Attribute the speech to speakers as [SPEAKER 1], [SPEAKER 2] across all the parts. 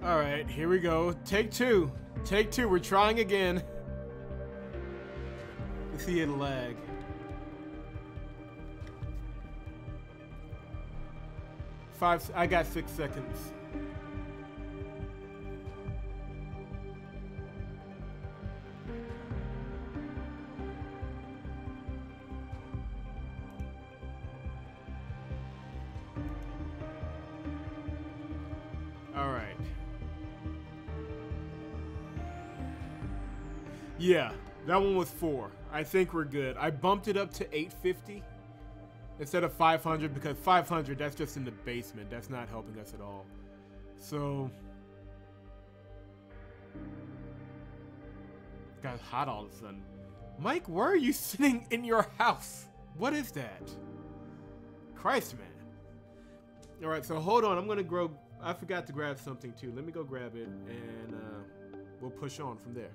[SPEAKER 1] Alright, here we go. Take two. Take two. We're trying again. You see it lag. I got 6 seconds. Alright. Yeah, that one was 4. I think we're good. I bumped it up to 850 instead of 500 because 500, that's just in the basement. That's not helping us at all. So, got hot all of a sudden. Mike, why are you sitting in your house? What is that? Christ, man. All right, so hold on. I'm gonna grow. I forgot to grab something too. Let me go grab it, and we'll push on from there.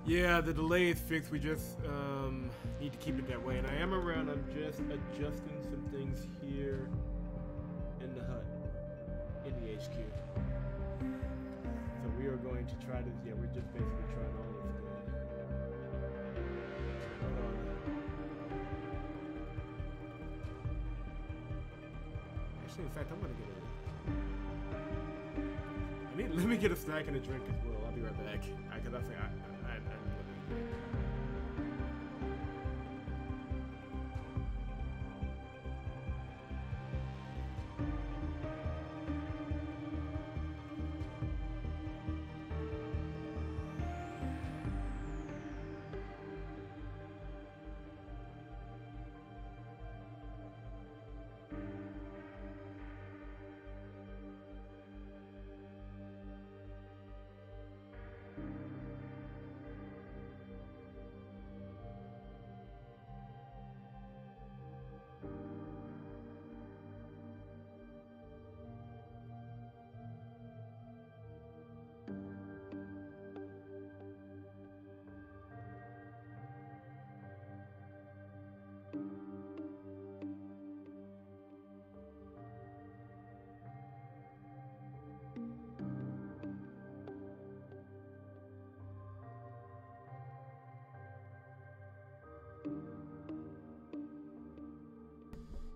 [SPEAKER 1] Yeah, the delay is fixed. We just need to keep it that way. And I am around. I'm just adjusting some things here in the hut, in the HQ. So we are going to try this. Yeah, we're just basically trying all this stuff. Hold on. Actually, in fact, I'm gonna get a. Let me get a snack and a drink as well. I'll be right back. Because I think I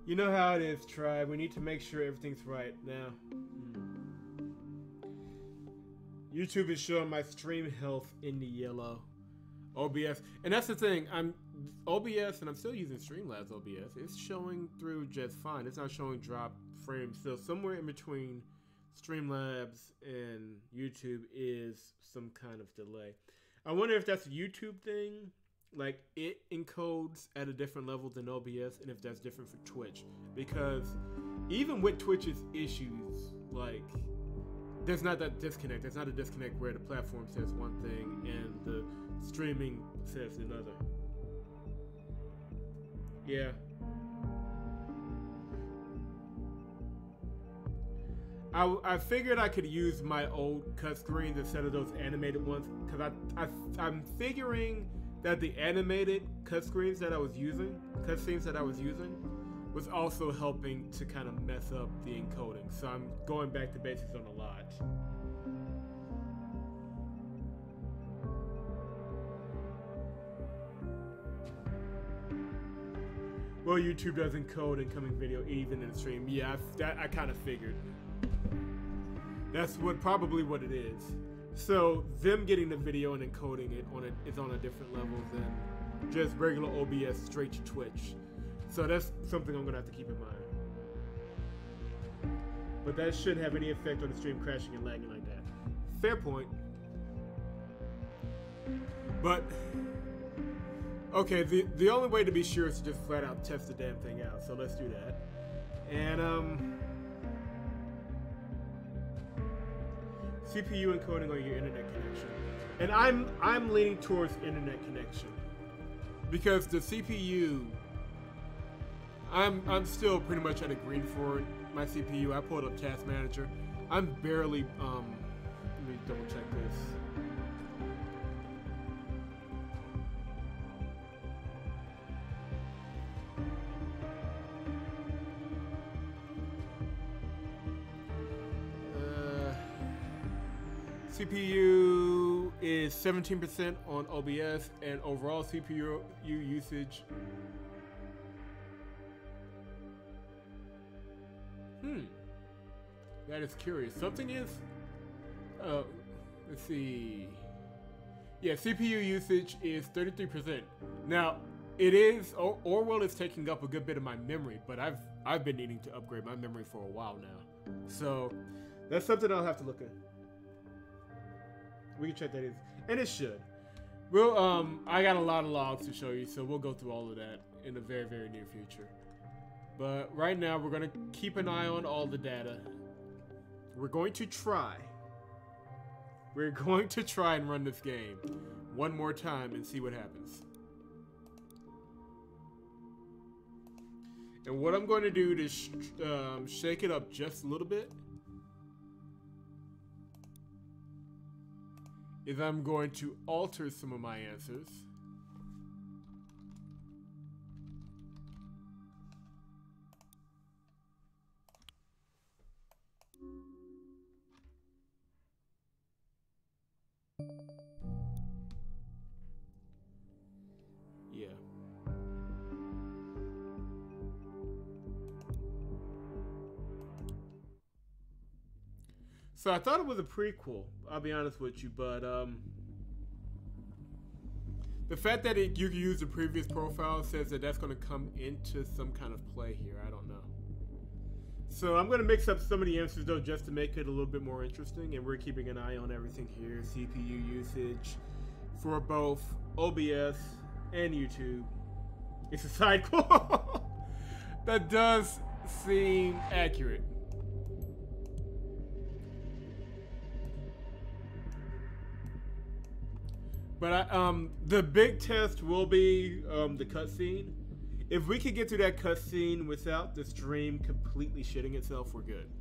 [SPEAKER 1] You know how it is, tribe. We need to make sure everything's right now. YouTube is showing my stream health in the yellow. OBS, and that's the thing. I'm OBS, and I'm still using Streamlabs OBS. It's showing through just fine. It's not showing drop frames. So somewhere in between Streamlabs and YouTube is some kind of delay. I wonder if that's a YouTube thing. Like, it encodes at a different level than OBS, and if that's different for Twitch. Because even with Twitch's issues, like, there's not that disconnect. There's not a disconnect where the platform says one thing and the streaming says another. Yeah. I figured I could use my old cut screens instead of those animated ones, because I'm figuring that the animated cut screens that I was using, was also helping to kind of mess up the encoding. So I'm going back to basics on a lot. Well, YouTube does encode incoming video even in the stream. Yeah, I kind of figured. That's probably what it is. So them getting the video and encoding it is on a different level than just regular OBS straight to Twitch. So that's something I'm gonna have to keep in mind. But that shouldn't have any effect on the stream crashing and lagging like that. Fair point. But okay, the only way to be sure is to just flat out test the damn thing out. So let's do that. And CPU encoding on your internet connection. And I'm leaning towards internet connection. Because the CPU, I'm still pretty much at a green for my CPU. I pulled up Task Manager. I'm barely let me double check this. CPU is 17% on OBS, and overall CPU usage. That is curious. Something is. Let's see. Yeah, CPU usage is 33%. Now, it is Orwell is taking up a good bit of my memory, but I've been needing to upgrade my memory for a while now. So that's something I'll have to look at. We can check that, and it should. We'll I got a lot of logs to show you, so we'll go through all of that in the very, very near future. But right now, we're gonna keep an eye on all the data. We're going to try. We're going to try and run this game one more time and see what happens. And what I'm going to do to shake it up just a little bit is I'm going to alter some of my answers. Yeah. So I thought it was a prequel, I'll be honest with you, but the fact that you can use the previous profile says that that's going to come into some kind of play here. I don't know. So I'm going to mix up some of the answers though just to make it a little bit more interesting, and we're keeping an eye on everything here. CPU usage for both OBS and YouTube. It's a side quote. That does seem accurate. But the big test will be the cutscene. If we can get through that cutscene without the stream completely shitting itself, we're good.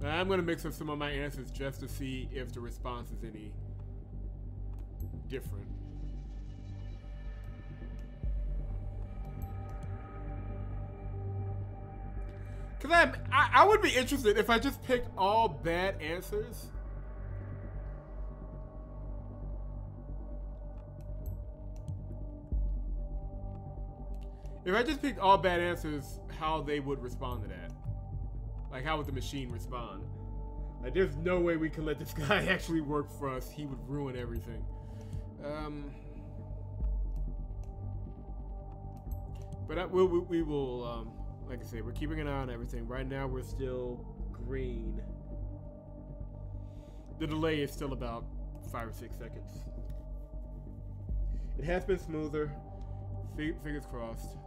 [SPEAKER 1] I'm gonna mix up some of my answers just to see if the response is any different. Cause I would be interested if I just picked all bad answers. If I just picked all bad answers, how they would respond to that. Like, how would the machine respond? Like, there's no way we can let this guy actually work for us. He would ruin everything. But we will, like I say, we're keeping an eye on everything. Right now, we're still green. The delay is still about 5 or 6 seconds. It has been smoother. Fingers crossed.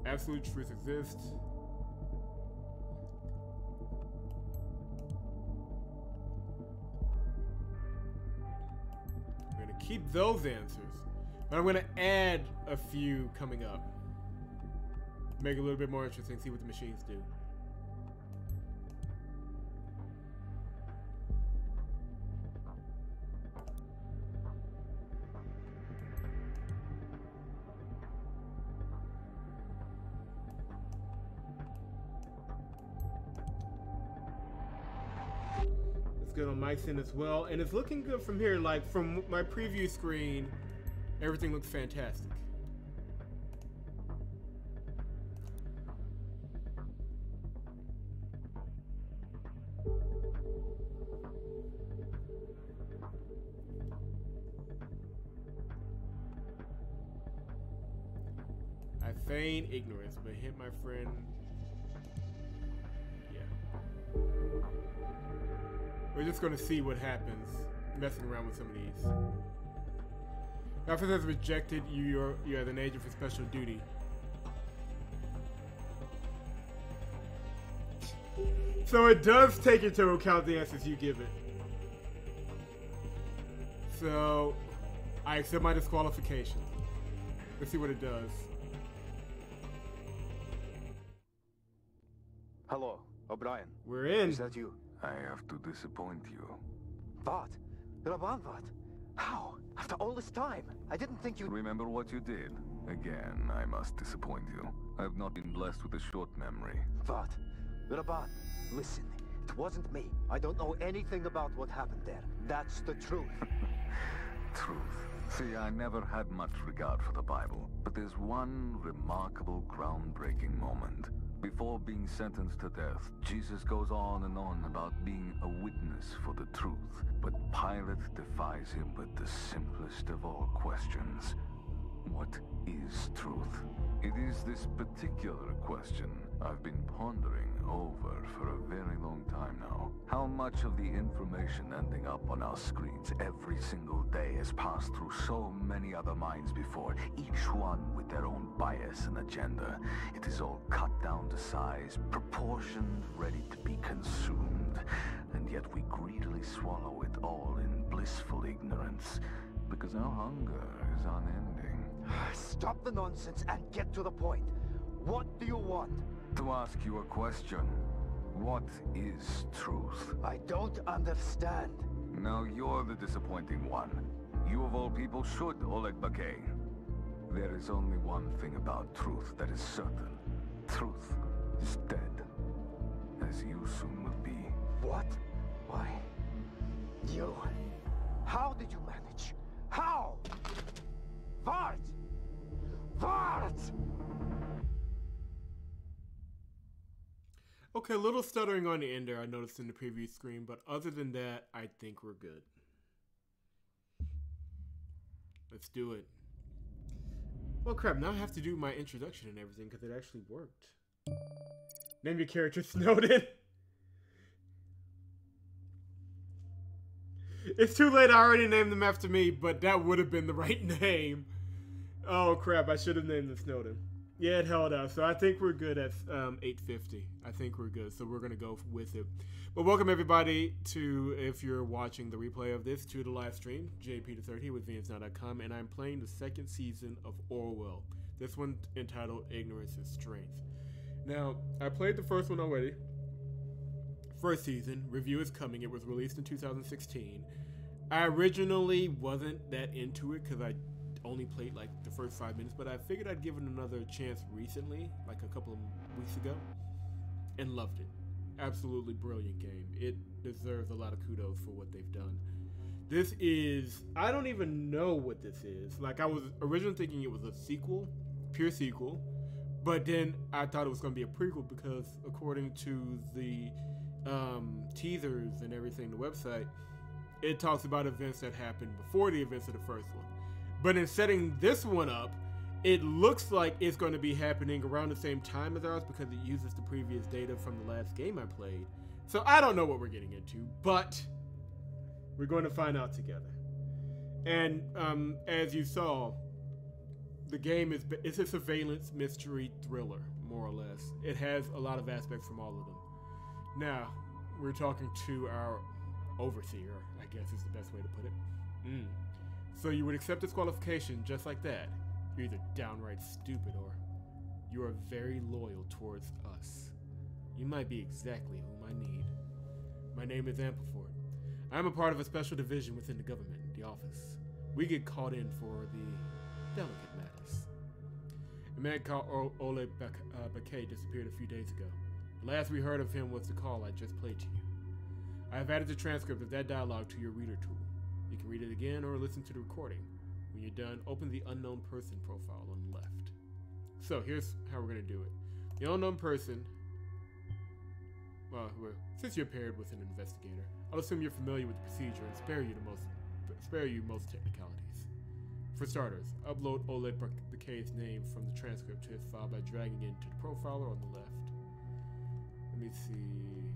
[SPEAKER 1] Absolute truth exists. We're gonna keep those answers, but I'm gonna add a few coming up. Make it a little bit more interesting, see what the machines do. Good on Mike's end as well, and it's looking good from here. Like from my preview screen, everything looks fantastic. I feign ignorance, but hit my friend. We're just going to see what happens messing around with some of these. The officer has rejected you. You're an agent for special duty. So it does take into account the answers you give it. So I accept my disqualification. Let's see what it does.
[SPEAKER 2] Hello, O'Brien.
[SPEAKER 1] We're in.
[SPEAKER 2] Is that you?
[SPEAKER 3] I have to disappoint you.
[SPEAKER 2] What? Raban, what? How? After all this time? I didn't think you'd...
[SPEAKER 3] Remember what you did? Again, I must disappoint you. I have not been blessed with a short memory.
[SPEAKER 2] What? Raban, listen. It wasn't me. I don't know anything about what happened there. That's the truth.
[SPEAKER 3] Truth. See, I never had much regard for the Bible, but there's one remarkable, groundbreaking moment. Before being sentenced to death, Jesus goes on and on about being a witness for the truth. But Pilate defies him with the simplest of all questions. What is truth? It is this particular question I've been pondering over for a very long time now. How much of the information ending up on our screens every single day has passed through so many other minds before, each one with their own bias and agenda. It is all cut down to size, proportioned, ready to be consumed. And yet we greedily swallow it all in blissful ignorance, because our hunger is unending.
[SPEAKER 2] Stop the nonsense and get to the point. What do you want?
[SPEAKER 3] To ask you a question. What is truth?
[SPEAKER 2] I don't understand.
[SPEAKER 3] Now you're the disappointing one. You of all people should, Oleg Bakay. There is only one thing about truth that is certain. Truth is dead. As you soon will be.
[SPEAKER 2] What? Why? You? How did you manage? How? Vart! Vart!
[SPEAKER 1] Okay, a little stuttering on the end there I noticed in the preview screen, but other than that, I think we're good. Let's do it. Well, crap, now I have to do my introduction and everything because it actually worked. Name your character Snowden. It's too late, I already named them after me, but that would have been the right name. Oh, crap, I should have named them Snowden. Yeah, it held out, so I think we're good at 850. I think we're good, so we're going to go with it. But welcome, everybody, to, if you're watching the replay of this, to the live stream. JP3 here with VNSNow.com, and I'm playing the second season of Orwell. This one entitled Ignorance is Strength. Now, I played the first one already. First season. Review is coming. It was released in 2016. I originally wasn't that into it because I only played like the first 5 minutes, but I figured I'd give it another chance recently, like a couple of weeks ago, and loved it. Absolutely brilliant game. It deserves a lot of kudos for what they've done. This is, I don't even know what this is. Like, I was originally thinking it was a sequel, pure sequel, but then I thought it was going to be a prequel because according to the teasers and everything, the website, it talks about events that happened before the events of the first one. But in setting this one up, It looks like it's going to be happening around the same time as ours because it uses the previous data from the last game I played. So I don't know what we're getting into, but we're going to find out together. And as you saw, the game it's a surveillance mystery thriller, more or less. It has a lot of aspects from all of them. Now, we're talking to our overseer, I guess is the best way to put it. So you would accept disqualification just like that. You're either downright stupid or you are very loyal towards us. You might be exactly whom I need. My name is Ampleford. I'm a part of a special division within the government, the office. We get called in for the delicate matters. A man called Ole Bakay disappeared a few days ago. The last we heard of him was the call I just played to you. I have added the transcript of that dialogue to your reader tool. You can read it again or listen to the recording. When you're done, open the unknown person profile on the left. So here's how we're going to do it. The unknown person, well, since you're paired with an investigator, I'll assume you're familiar with the procedure and spare you most technicalities. For starters, upload Ole Bakay's name from the transcript to his file by dragging it into the profiler on the left. Let me see.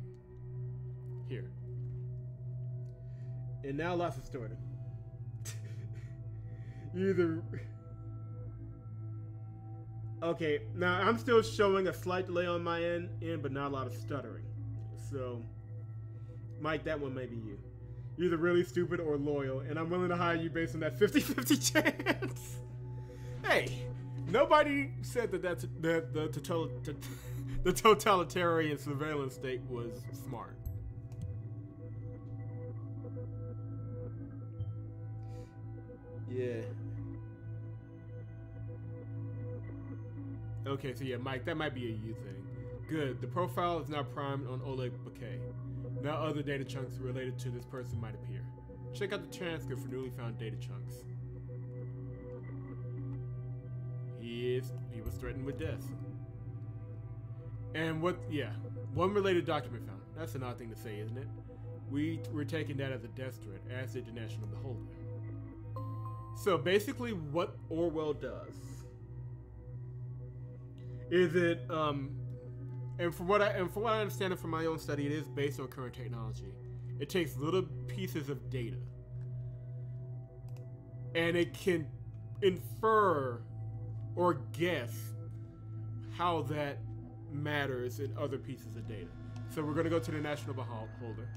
[SPEAKER 1] Here. And now lots of starting. Okay, now I'm still showing a slight delay on my end, but not a lot of stuttering. So, Mike, that one may be you. You're either really stupid or loyal, and I'm willing to hire you based on that 50-50 chance. Hey, nobody said that the totalitarian surveillance state was smart. Yeah. Okay, so yeah, Mike, that might be a you thing. Good. The profile is now primed on Ole Bakay. Now other data chunks related to this person might appear. Check out the transcript for newly found data chunks. He was threatened with death. And one related document found. That's an odd thing to say, isn't it? We're taking that as a death threat, as did the National Beholder. So basically what Orwell does is it and from what I understand from my own study, it is based on current technology. It takes little pieces of data and it can infer or guess how that matters in other pieces of data. So we're going to go to the National Beholder.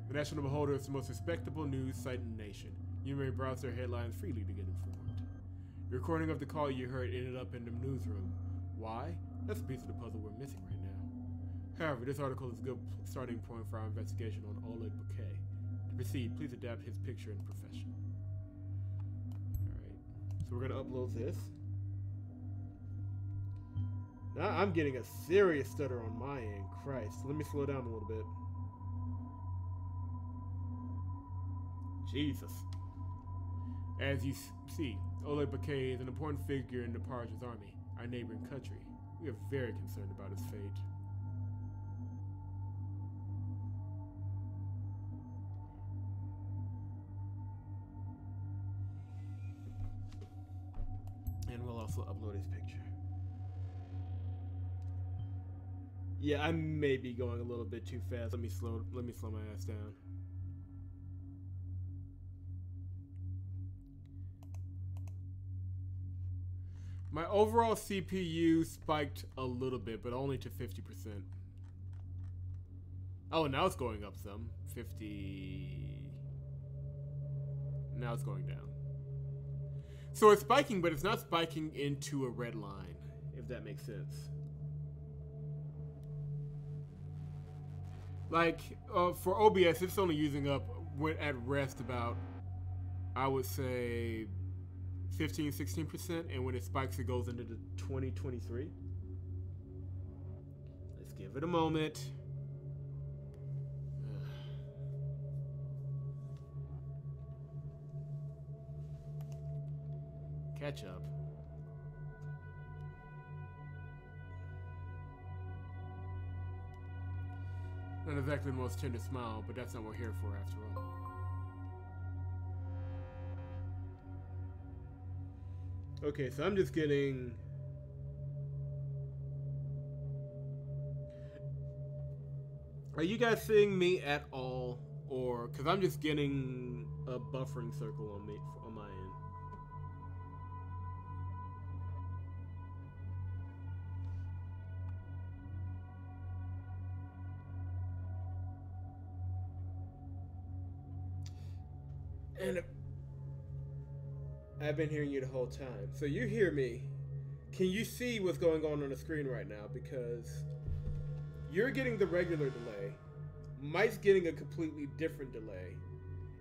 [SPEAKER 1] The National Beholder is the most respectable news site in the nation. You may browse their headlines freely to get informed. The recording of the call you heard ended up in the newsroom. Why? That's a piece of the puzzle we're missing right now. However, this article is a good starting point for our investigation on Ole Bakay. To proceed, please adapt his picture and profession. Alright, so we're going to upload this. Now I'm getting a serious stutter on my end. Christ, let me slow down a little bit. Jesus. As you see, Ole Bakay is an important figure in the Parja's army, our neighboring country. We are very concerned about his fate. And we'll also upload his picture. Yeah, I may be going a little bit too fast. Let me slow my ass down. My overall CPU spiked a little bit, but only to 50%. Oh, now it's going up some. 50. Now it's going down. So it's spiking, but it's not spiking into a red line, if that makes sense. Like, for OBS, it's only using up, at rest, about, I would say, 15-16%, and when it spikes, it goes into the 20-23. Let's give it a moment. Catch up. Not exactly the most tender smile, but that's not what we're here for after all. Okay, so I'm just getting... Are you guys seeing me at all? Or, because I'm just getting a buffering circle on me, on my end. And I've been hearing you the whole time. So you hear me. Can you see what's going on the screen right now? Because you're getting the regular delay. Mike's getting a completely different delay.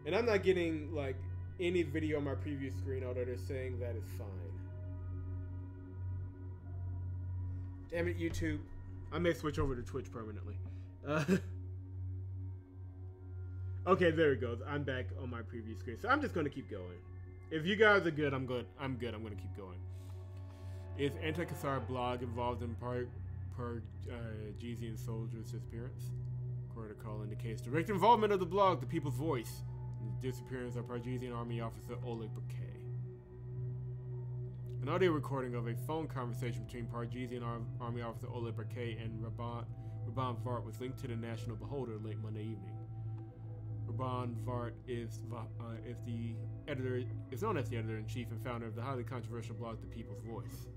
[SPEAKER 1] And I'm not getting, like, any video on my previous screen, although they're saying that it's fine. Damn it, YouTube. I may switch over to Twitch permanently. Okay, there it goes. I'm back on my previous screen. So I'm just going to keep going. If you guys are good, I'm good. I'm good. I'm going to keep going. Is anti-Cassar blog involved in Pargesian soldiers' disappearance? Protocol indicates direct involvement of the blog, The People's Voice, in the disappearance of Pargesian Army officer Oleg Bakay. An audio recording of a phone conversation between Pargesian Army officer Oleg Bakay and Raban Vart was linked to the National Beholder late Monday evening. Raban Vart is known as the editor-in-chief and founder of the highly controversial blog The People's Voice.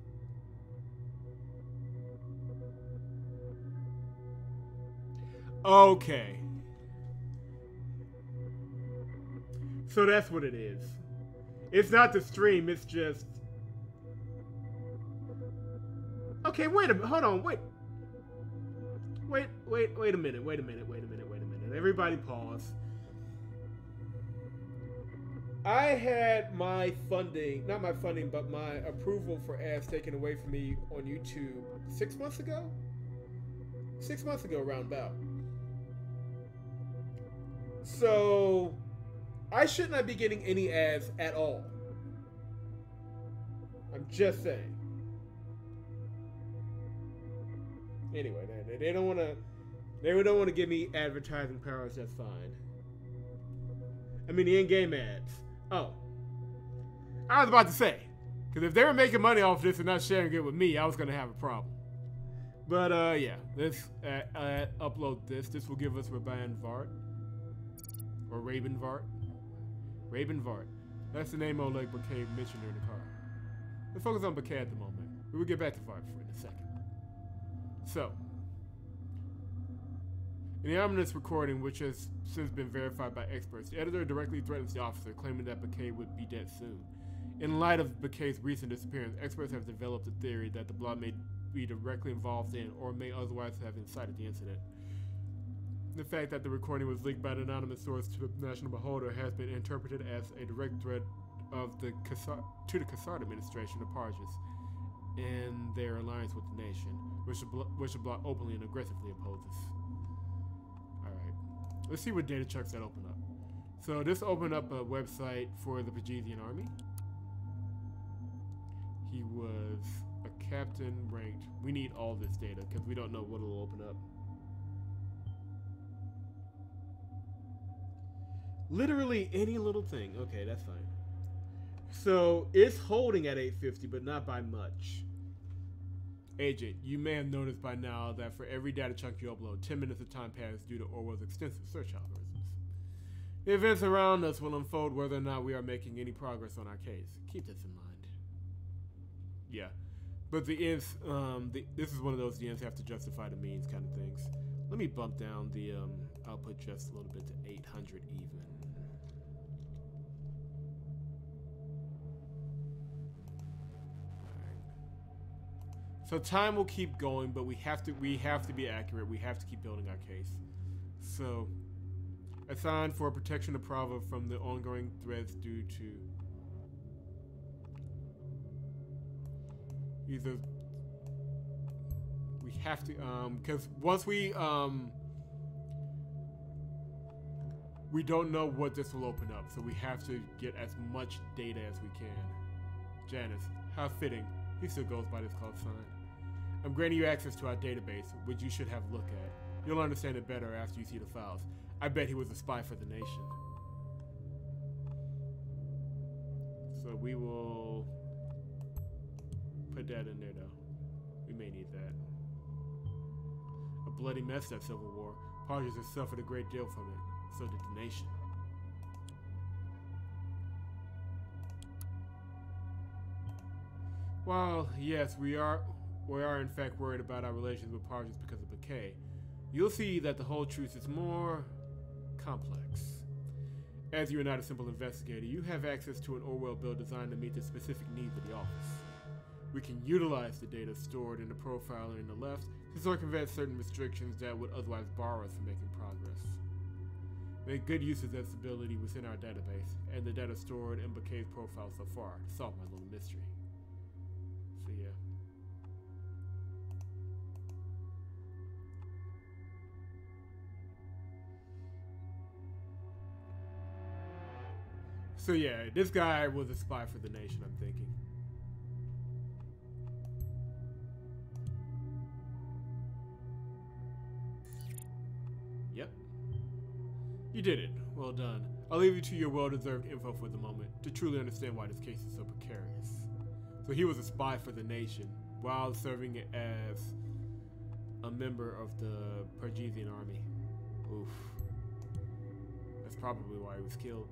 [SPEAKER 1] Okay. So that's what it is. It's not the stream, it's just... Okay, wait a minute, hold on, wait a minute. Everybody pause. I had my funding, not my funding, but my approval for ads taken away from me on YouTube 6 months ago? 6 months ago, roundabout. So, I should not be getting any ads at all. I'm just saying. Anyway, they don't want to give me advertising powers. That's fine. I mean the in-game ads. Oh, I was about to say, because if they were making money off this and not sharing it with me, I was gonna have a problem. But yeah, let's upload this. This will give us Raban Vart. Or Raven Vart. Raven Vart. That's the name Oleg Bakay mentioned during the car. Let's focus on Bakay at the moment. We will get back to Vart in a second. So, in the ominous recording, which has since been verified by experts, the editor directly threatens the officer, claiming that Bakay would be dead soon. In light of Bakay's recent disappearance, experts have developed a theory that the blog may be directly involved in or may otherwise have incited the incident. The fact that the recording was leaked by an anonymous source to the National Beholder has been interpreted as a direct threat to the Cassard administration of Parges and their alliance with the nation, which the blog openly and aggressively opposes. Alright, let's see what data checks that open up. So this opened up a website for the Pargesian Army. He was a captain ranked. We need all this data because we don't know what it'll open up. Literally any little thing. Okay, that's fine. So it's holding at 850, but not by much. Agent, you may have noticed by now that for every data chunk you upload, 10 minutes of time passed due to Orwell's extensive search algorithms. The events around us will unfold whether or not we are making any progress on our case. Keep this in mind. Yeah, but the ends, this is one of those the ends have to justify the means kind of things. Let me bump down the output just a little bit to 800 even. So time will keep going, but we have to be accurate. We have to keep building our case. So, assigned for protection of Prava from the ongoing threats due to either we have to because once we don't know what this will open up, so we have to get as much data as we can. Janice, how fitting. He still goes by this call sign. I'm granting you access to our database, which you should have a look at. You'll understand it better after you see the files. I bet he was a spy for the nation. So we will Put that in there, though. We may need that. A bloody mess, that Civil War. Parties have suffered a great deal from it. So did the nation. While, yes, we are in fact worried about our relations with Parties because of Bouquet, you'll see that the whole truth is more complex. As you are not a simple investigator, you have access to an Orwell bill designed to meet the specific needs of the office. We can utilize the data stored in the profiler in the left to circumvent certain restrictions that would otherwise bar us from making progress. Make good use of this ability within our database, and the data stored in Bouquet's profile so far to solve my little mystery. So yeah. So yeah, this guy was a spy for the nation, I'm thinking. Yep. You did it. Well done. I'll leave you to your well-deserved info for the moment to truly understand why this case is so precarious. So he was a spy for the nation while serving as a member of the Pargesian army. Oof. That's probably why he was killed.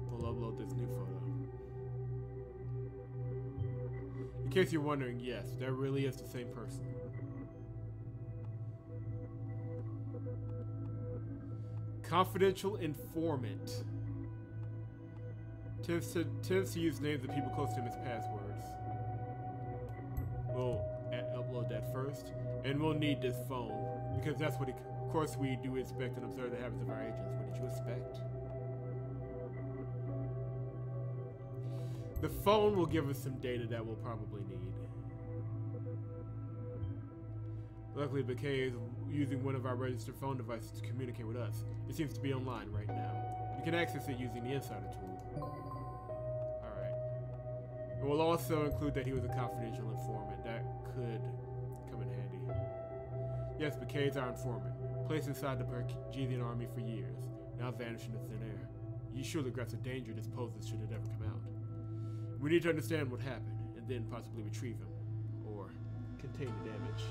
[SPEAKER 1] We'll upload this new photo. In case you're wondering, yes, that really is the same person. Confidential informant. Tends to use names of people close to him as passwords. We'll upload that first, and we'll need this phone because that's what. Of course, we do expect and observe the habits of our agents. What did you expect? The phone will give us some data that we'll probably need. Luckily, Bouquet is using one of our registered phone devices to communicate with us. It seems to be online right now. You can access it using the Insider tool. Alright. And we'll also include that he was a confidential informant. That could come in handy. Yes, Bouquet is our informant. Placed inside the Pargesian army for years. Now vanished into thin air. You surely grasp the danger this poses should it ever come out. We need to understand what happened, and then possibly retrieve him. Or contain the damage.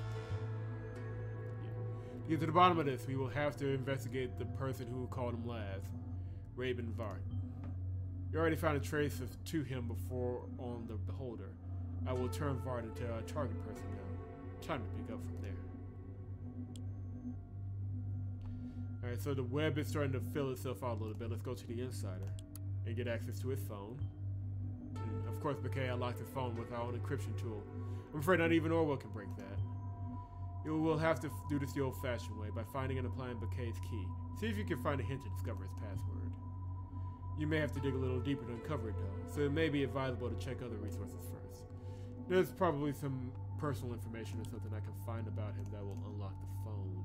[SPEAKER 1] To get to the bottom of this, we will have to investigate the person who called him last, Raven Vart. You already found a trace to him before on the Beholder. I will turn Vart into a target person now. Time to pick up from there. Alright, so the web is starting to fill itself out a little bit. Let's go to the Insider and get access to his phone. And of course, Bouquet unlocked his phone with our own encryption tool. I'm afraid not even Orwell can break that. You will have to do this the old-fashioned way by finding and applying Bouquet's key. See if you can find a hint to discover his password. You may have to dig a little deeper to uncover it, though, so it may be advisable to check other resources first. There's probably some personal information or something I can find about him that will unlock the phone.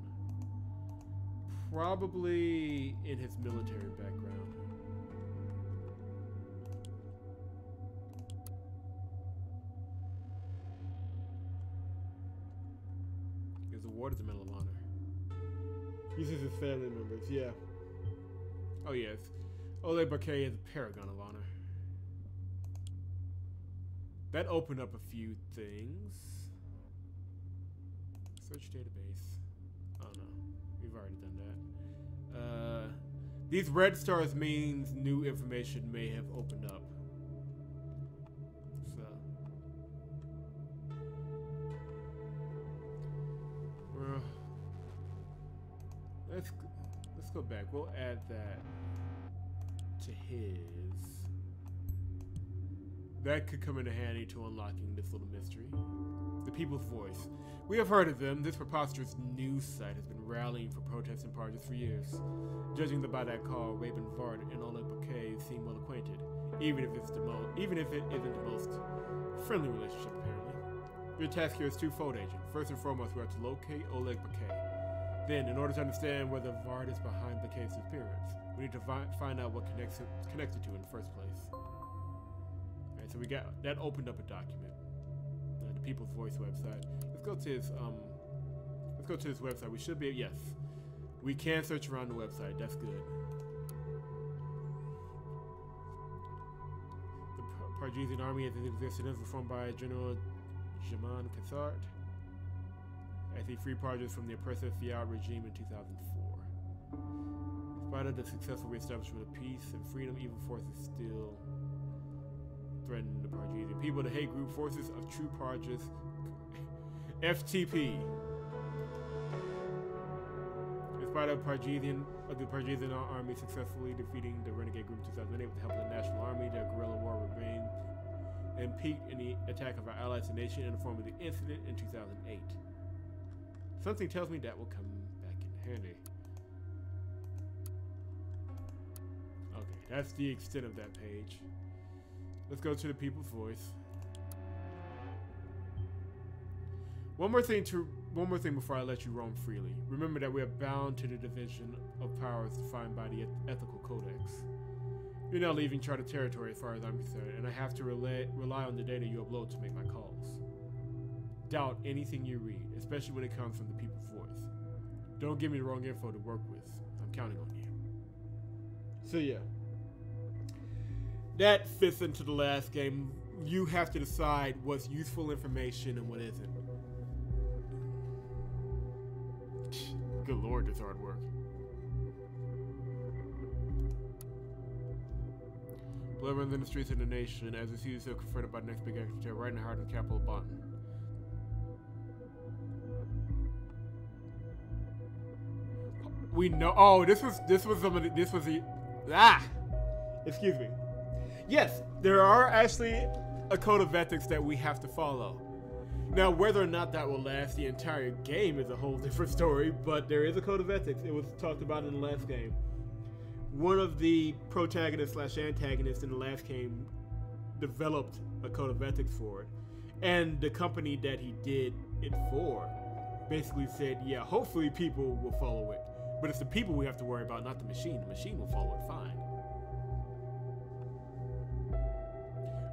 [SPEAKER 1] Probably in his military background. Award as a Medal of Honor. Uses his family members, yeah. Oh yes. Oleg Bouquet is a paragon of honor. That opened up a few things. Search database. Oh no. We've already done that. These red stars means new information may have opened up. Let's go back. We'll add that to his. That could come into handy to unlocking this little mystery. The People's Voice. We have heard of them. This preposterous news site has been rallying for protesting parties for years. Judging by that call, Raven Vart and Oleg Bouquet seem well acquainted, even if it isn't the most friendly relationship apparently. Your task here is twofold, Agent. First and foremost, we have to locate Oleg Bouquet. Then, in order to understand whether Vart is behind Bouquet's disappearance, we need to find out what connected to it in the first place. Alright, so we got that opened up a document. The People's Voice website. Let's go to his website. We should be, yes. We can search around the website. That's good. Pargesian army as it existed was formed by General Jaman Cassart as he freed Parges from the oppressive Fiat regime in 2004. In spite of the successful reestablishment of peace and freedom, evil forces still threaten the Pargesian people. The hate group Forces of True Parges, FTP. In spite of the Pargesian army successfully defeating the renegade group in 2008 with the help of the National Army, their guerrilla war remained and peaked in the attack of our allies and nation in the form of the incident in 2008. Something tells me that will come back in handy. Okay, that's the extent of that page. Let's go to the People's Voice. One more thing before I let you roam freely. Remember that we are bound to the division of powers defined by the ethical codex. You're now leaving charted territory as far as I'm concerned, and I have to rely on the data you upload to make my calls. Doubt anything you read, especially when it comes from the People's Voice. Don't give me the wrong info to work with. I'm counting on you. So yeah. That fits into the last game. You have to decide what's useful information and what isn't. Good lord, this artwork. Blood runs in the streets of the nation as we see yourself confronted by the next big action right in the heart of the capital of Bonn. We know. Oh, this was excuse me. Yes, there are actually a code of ethics that we have to follow. Now, whether or not that will last the entire game is a whole different story, but there is a code of ethics. It was talked about in the last game. One of the protagonists / antagonists in the last game developed a code of ethics for it. And the company that he did it for basically said, yeah, hopefully people will follow it. But it's the people we have to worry about, not the machine. The machine will follow it fine.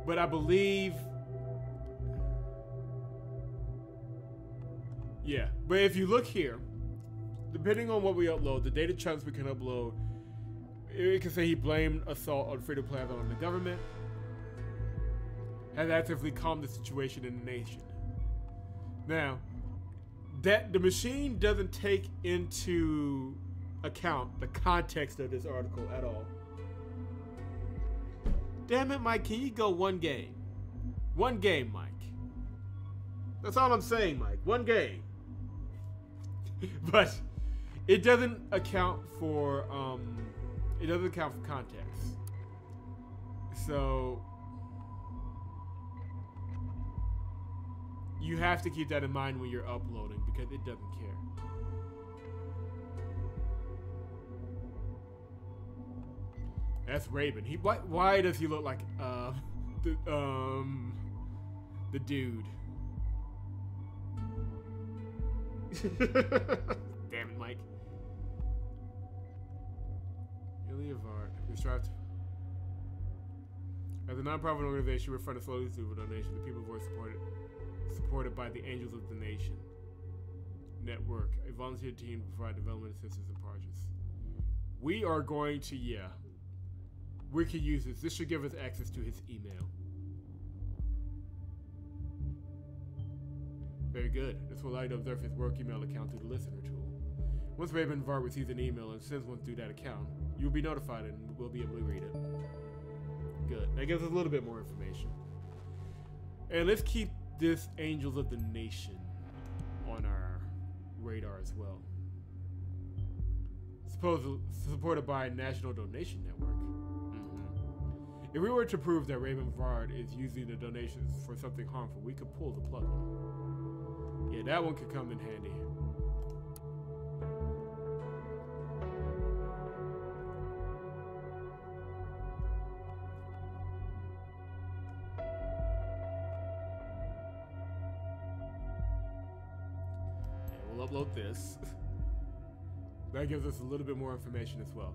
[SPEAKER 1] But I believe... yeah, but if you look here, depending on what we upload, the data chunks we can upload, it can say he blamed assault on Freedom Plaza on the government, has actively calmed the situation in the nation. Now, that the machine doesn't take into account the context of this article at all. Damn it, Mike, can you go one game? One game, Mike. That's all I'm saying, Mike. One game. But it doesn't account for context. So you have to keep that in mind when you're uploading because it doesn't care. That's Raven. Why does he look like the dude? Damn it, Mike. Iliad of Art. We strive to... As a non-profit organization, we're funded slowly through donations. The People's Voice supported by the Angels of the Nation Network, a volunteer team to provide development assistance and projects. We are going to, we can use this. This should give us access to his email. Very good. This will allow you to observe his work email account through the listener tool. Once Raven Vart receives an email and sends one through that account, you will be notified and we'll be able to read it. Good. That gives us a little bit more information. And let's keep this Angels of the Nation on our radar as well. Supported by a National Donation Network. If we were to prove that Raven Vard is using the donations for something harmful, we could pull the plug on him. Yeah, that one could come in handy. Yeah, we'll upload this. That gives us a little bit more information as well.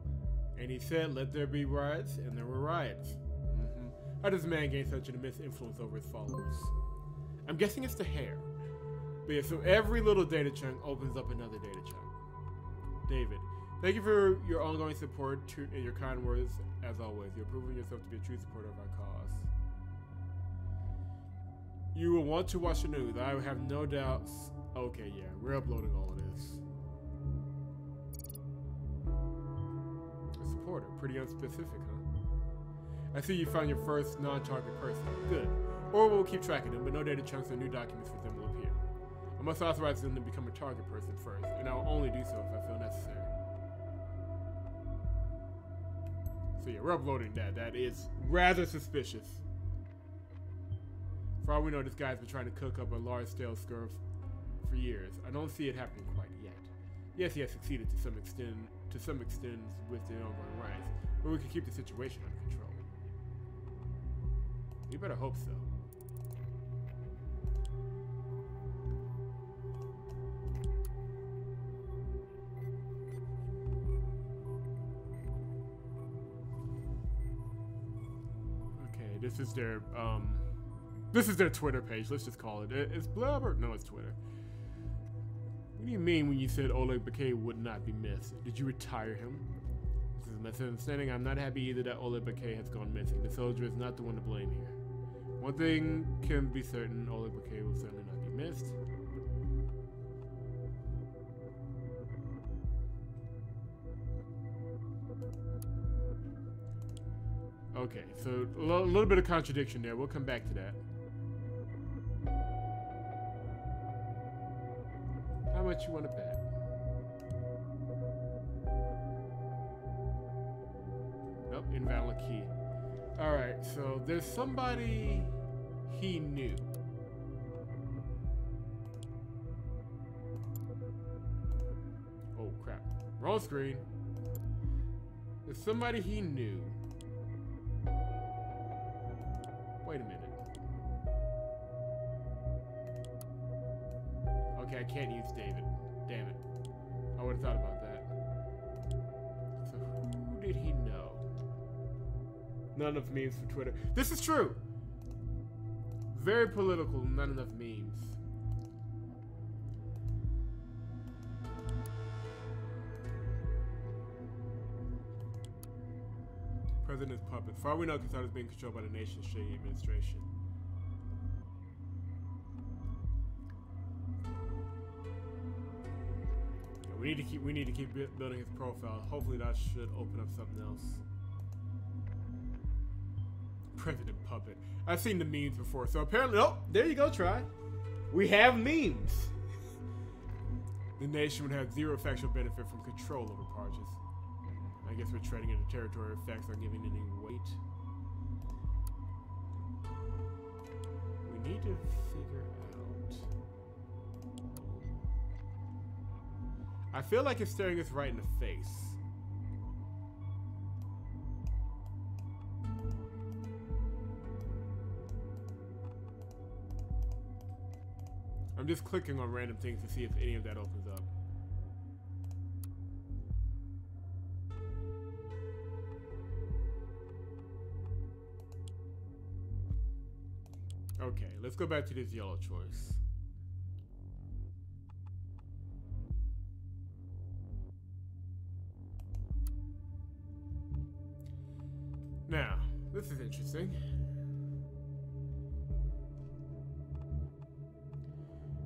[SPEAKER 1] And he said, let there be riots, and there were riots. How does a man gain such an immense influence over his followers? I'm guessing it's the hair. But yeah, so every little data chunk opens up another data chunk. David, thank you for your ongoing support and your kind words, as always. You're proving yourself to be a true supporter of our cause. You will want to watch the news. I have no doubts. Okay, yeah, we're uploading all of this. A supporter, pretty unspecific, huh? I see you found your first non-target person. Good. Orwell will keep tracking them, but no data chunks or new documents for them will appear. I must authorize them to become a target person first, and I will only do so if I feel necessary. So yeah, we're uploading that. That is rather suspicious. For all we know, this guy's been trying to cook up a large-scale scurf for years. I don't see it happening quite yet. Yes, he has succeeded to some extent with the ongoing riots, but we can keep the situation under control. You better hope so. Okay, this is their Twitter page. Let's just call it. It's Blabber. No, it's Twitter. What do you mean when you said Oleg Bakay would not be missed? Did you retire him? This is a misunderstanding. I'm not happy either that Oleg Bakay has gone missing. The soldier is not the one to blame here. One thing can be certain, Oleg Bakay will certainly not be missed. Okay, so a little bit of contradiction there. We'll come back to that. How much you want to bet? Nope, invalid key. Alright, so there's somebody he knew. Oh crap. Wrong screen. There's somebody he knew. Wait a minute. Okay, I can't use David. Damn it. I would have thought about that. So who did he know? Not enough memes for Twitter. This is true. Very political, not enough memes. President's puppet. Far we know, Qatar is being controlled by the nation's shady administration. Yeah, we need to keep building his profile. Hopefully that should open up something else. President puppet. I've seen the memes before, so apparently, oh, there you go, try. We have memes. The nation would have zero factual benefit from control over Parches. I guess we're treading into territory where facts aren't giving any weight. We need to figure out. I feel like it's staring us right in the face. I'm just clicking on random things to see if any of that opens up. Okay, let's go back to this yellow choice. Now, this is interesting.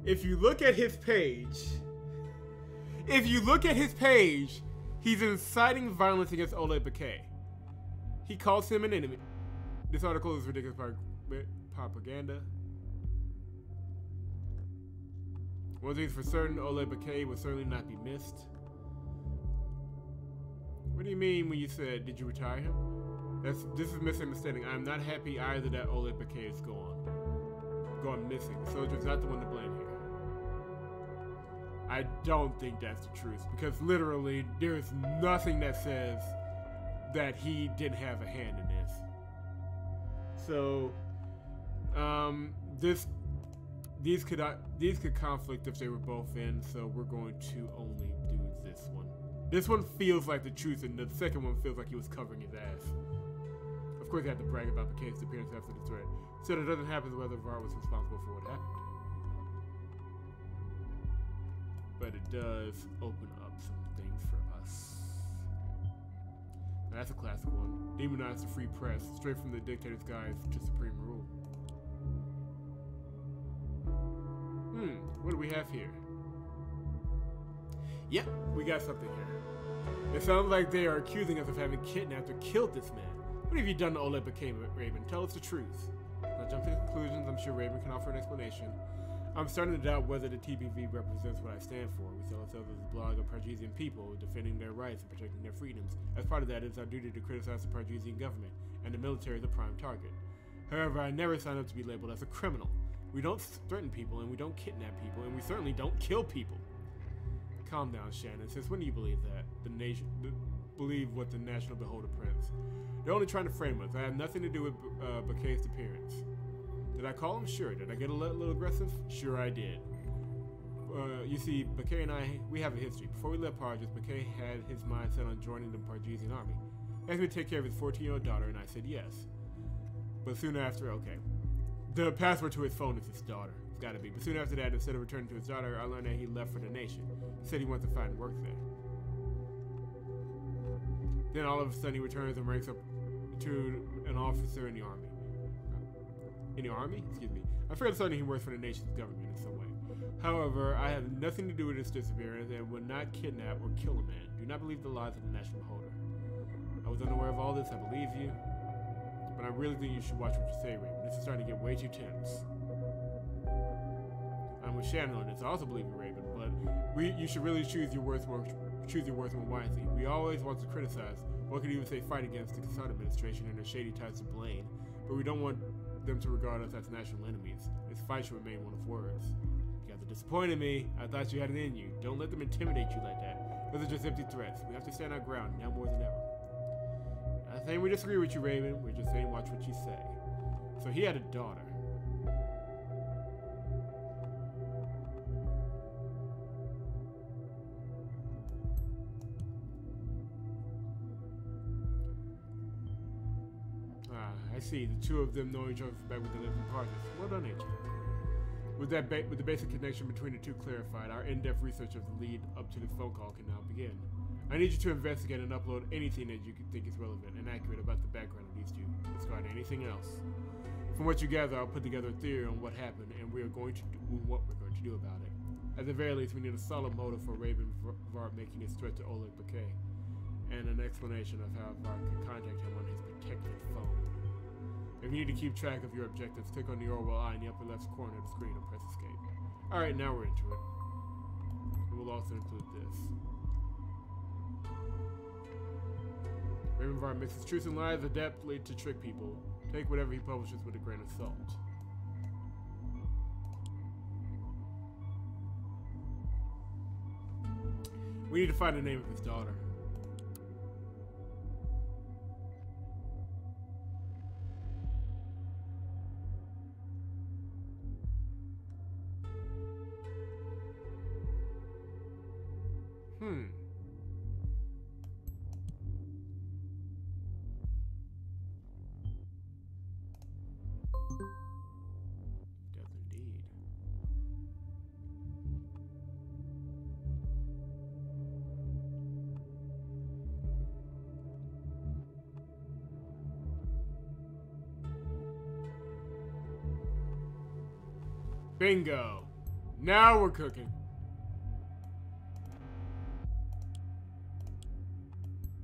[SPEAKER 1] If you look at his page, he's inciting violence against Oleg Bakay. He calls him an enemy. This article is ridiculous propaganda. One thing's for certain, Oleg Bakay will certainly not be missed. What do you mean when you said, did you retire him? This is a misunderstanding. I'm not happy either that Oleg Bakay is gone missing. The soldier's not the one to blame here. I don't think that's the truth, because literally there is nothing that says that he didn't have a hand in this. So, these could conflict if they were both in. So we're going to only do this one. This one feels like the truth, and the second one feels like he was covering his ass. Of course, he had to brag about the case's appearance after the threat, so that it doesn't happen whether Var was responsible for what happened. But it does open up some things for us. Now, that's a classic one. Demonize the free press, straight from the dictator's guide to supreme rule. What do we have here? Yep, we got something here. It sounds like they are accusing us of having kidnapped or killed this man. What have you done to Oleg Bakay, Raven? Tell us the truth. Not jumping to conclusions, I'm sure Raven can offer an explanation. I'm starting to doubt whether the TBV represents what I stand for. We sell ourselves as a blog of Pargesian people, defending their rights and protecting their freedoms. As part of that, it's our duty to criticize the Pargesian government, and the military is a prime target. However, I never signed up to be labeled as a criminal. We don't threaten people, and we don't kidnap people, and we certainly don't kill people. Calm down, Shannon. Since when do you believe that? Believe what the National Beholder prints. They're only trying to frame us. I have nothing to do with Bakay's appearance. Did I call him? Sure. Did I get a little aggressive? Sure I did. You see, Bakay and I, we have a history. Before we left Parges, Bakay had his mind set on joining the Pargesian army. He asked me to take care of his 14-year-old daughter, and I said yes. But soon after, okay. The password to his phone is his daughter. It's gotta be. But soon after that, instead of returning to his daughter, I learned that he left for the nation. He said he wants to find work there. Then all of a sudden he returns and ranks up to an officer in the army. In the army? Excuse me. I'm fairly certain he works for the nation's government in some way. However, I have nothing to do with his disappearance and would not kidnap or kill a man. Do not believe the lies of the National Beholder. I was unaware of all this, I believe you. But I really think you should watch what you say, Raven. This is starting to get way too tense. I'm with Shannon on this. I also believe in Raven, but you should really choose your words more wisely. We always want to criticize, one could even say fight against the Assad administration and their shady ties to Blaine, but we don't want them to regard us as national enemies. This fight should remain one of words. You guys are disappointing me. I thought you had it in you. Don't let them intimidate you like that. Those are just empty threats. We have to stand our ground now more than ever. Not saying we disagree with you, Raven. We're just saying watch what you say. So he had a daughter. I see. The two of them know each other back with the living partners. Well done, Agent. With the basic connection between the two clarified, our in-depth research of the lead up to this phone call can now begin. I need you to investigate and upload anything that you think is relevant and accurate about the background of these two, discard anything else. From what you gather, I'll put together a theory on what happened and what we're going to do about it. At the very least, we need a solid motive for Raven Vart making his threat to Oleg Bakay, and an explanation of how Vart could contact him on his protected phone. If you need to keep track of your objectives, click on the Orwell eye in the upper left corner of the screen and press escape. Alright, now we're into it. And we'll also include this. Raven Vart mixes truth and lies adeptly to trick people. Take whatever he publishes with a grain of salt. We need to find the name of his daughter. Does indeed. Bingo. Now we're cooking.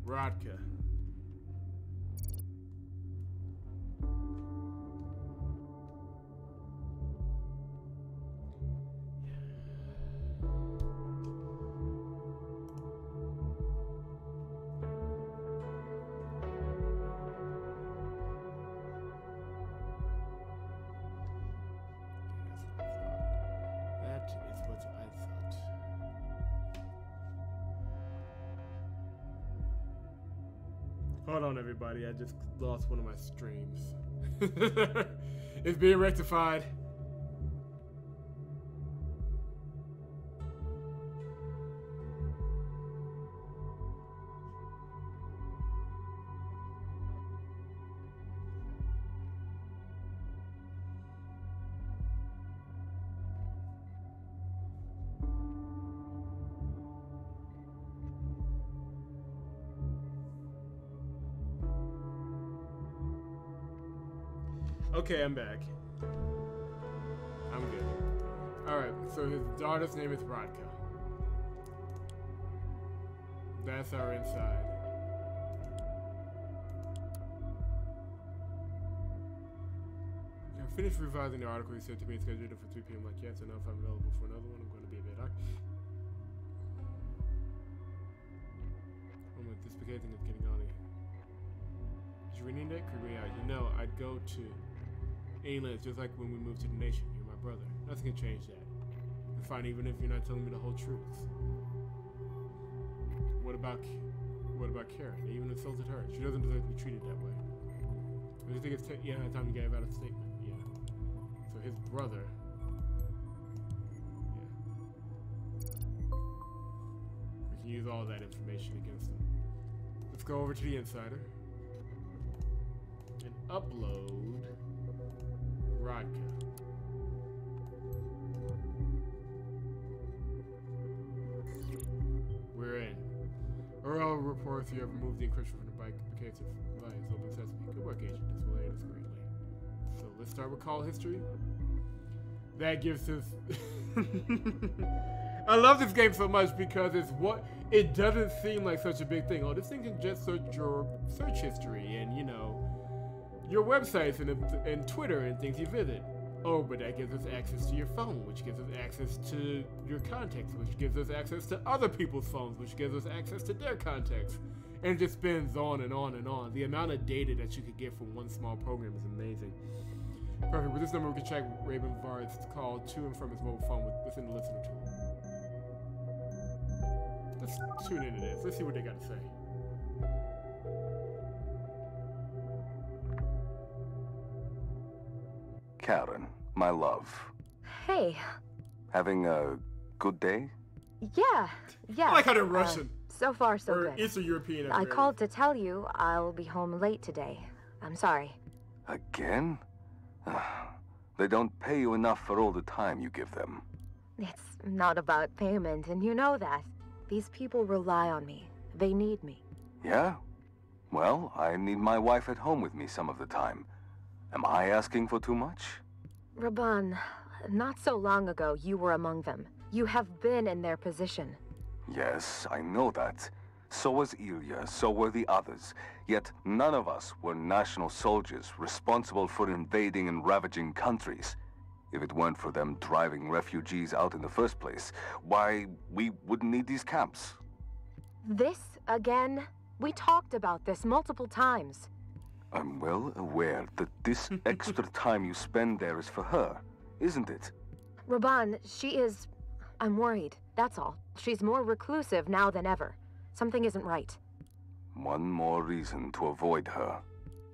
[SPEAKER 1] Rodka. That is what I thought. Hold on, everybody. I just lost one of my streams. It's being rectified. Okay, I'm back. I'm good. Alright, so his daughter's name is Rodka. That's our inside. I finished revising the article you sent to me and scheduled it for 3 p.m. Like, yes, I know if I'm available for another one, I'm going to be a bit occupied. Oh my, this spaghetti thing is getting on here. Did you rename that? Creep me out. You know, I'd go to any length, just like when we moved to the nation. You're my brother. Nothing can change that. You're fine even if you're not telling me the whole truth. What about Karen? They even insulted her. She doesn't deserve to be treated that way. Do you think it's time you gave out a statement? Yeah. So his brother. Yeah. We can use all that information against him. Let's go over to the insider and upload Rodka. We're in. Orwell reports you have removed the encryption from the bike in case of device. Open sesame. Good work, agent. This will aid us greatly. So let's start with call history. That gives us. I love this game so much because it doesn't seem like such a big thing. Oh, this thing can just search your search history and your websites and Twitter and things you visit. Oh, but that gives us access to your phone, which gives us access to your contacts, which gives us access to other people's phones, which gives us access to their contacts. And it just spins on and on and on. The amount of data that you could get from one small program is amazing. Perfect. With this number, we can check Raven Vard's call to and from his mobile phone within the listener tool. Let's tune into this. Let's see what they got to say.
[SPEAKER 3] Karen, my love.
[SPEAKER 4] Hey.
[SPEAKER 3] Having a good day?
[SPEAKER 4] Yeah.
[SPEAKER 1] I like how they're Russian.
[SPEAKER 4] So far, so good.
[SPEAKER 1] Eastern European.
[SPEAKER 4] I called to tell you I'll be home late today. I'm sorry.
[SPEAKER 3] Again? They don't pay you enough for all the time you give them.
[SPEAKER 4] It's not about payment, and you know that. These people rely on me. They need me.
[SPEAKER 3] Yeah? Well, I need my wife at home with me some of the time. Am I asking for too much?
[SPEAKER 4] Raban, not so long ago you were among them. You have been in their position.
[SPEAKER 3] Yes, I know that. So was Ilya, so were the others. Yet none of us were national soldiers responsible for invading and ravaging countries. If it weren't for them driving refugees out in the first place, why, we wouldn't need these camps.
[SPEAKER 4] This again? We talked about this multiple times.
[SPEAKER 3] I'm well aware that this extra time you spend there is for her, isn't it?
[SPEAKER 4] Raban, she is... I'm worried, that's all. She's more reclusive now than ever. Something isn't right.
[SPEAKER 3] One more reason to avoid her.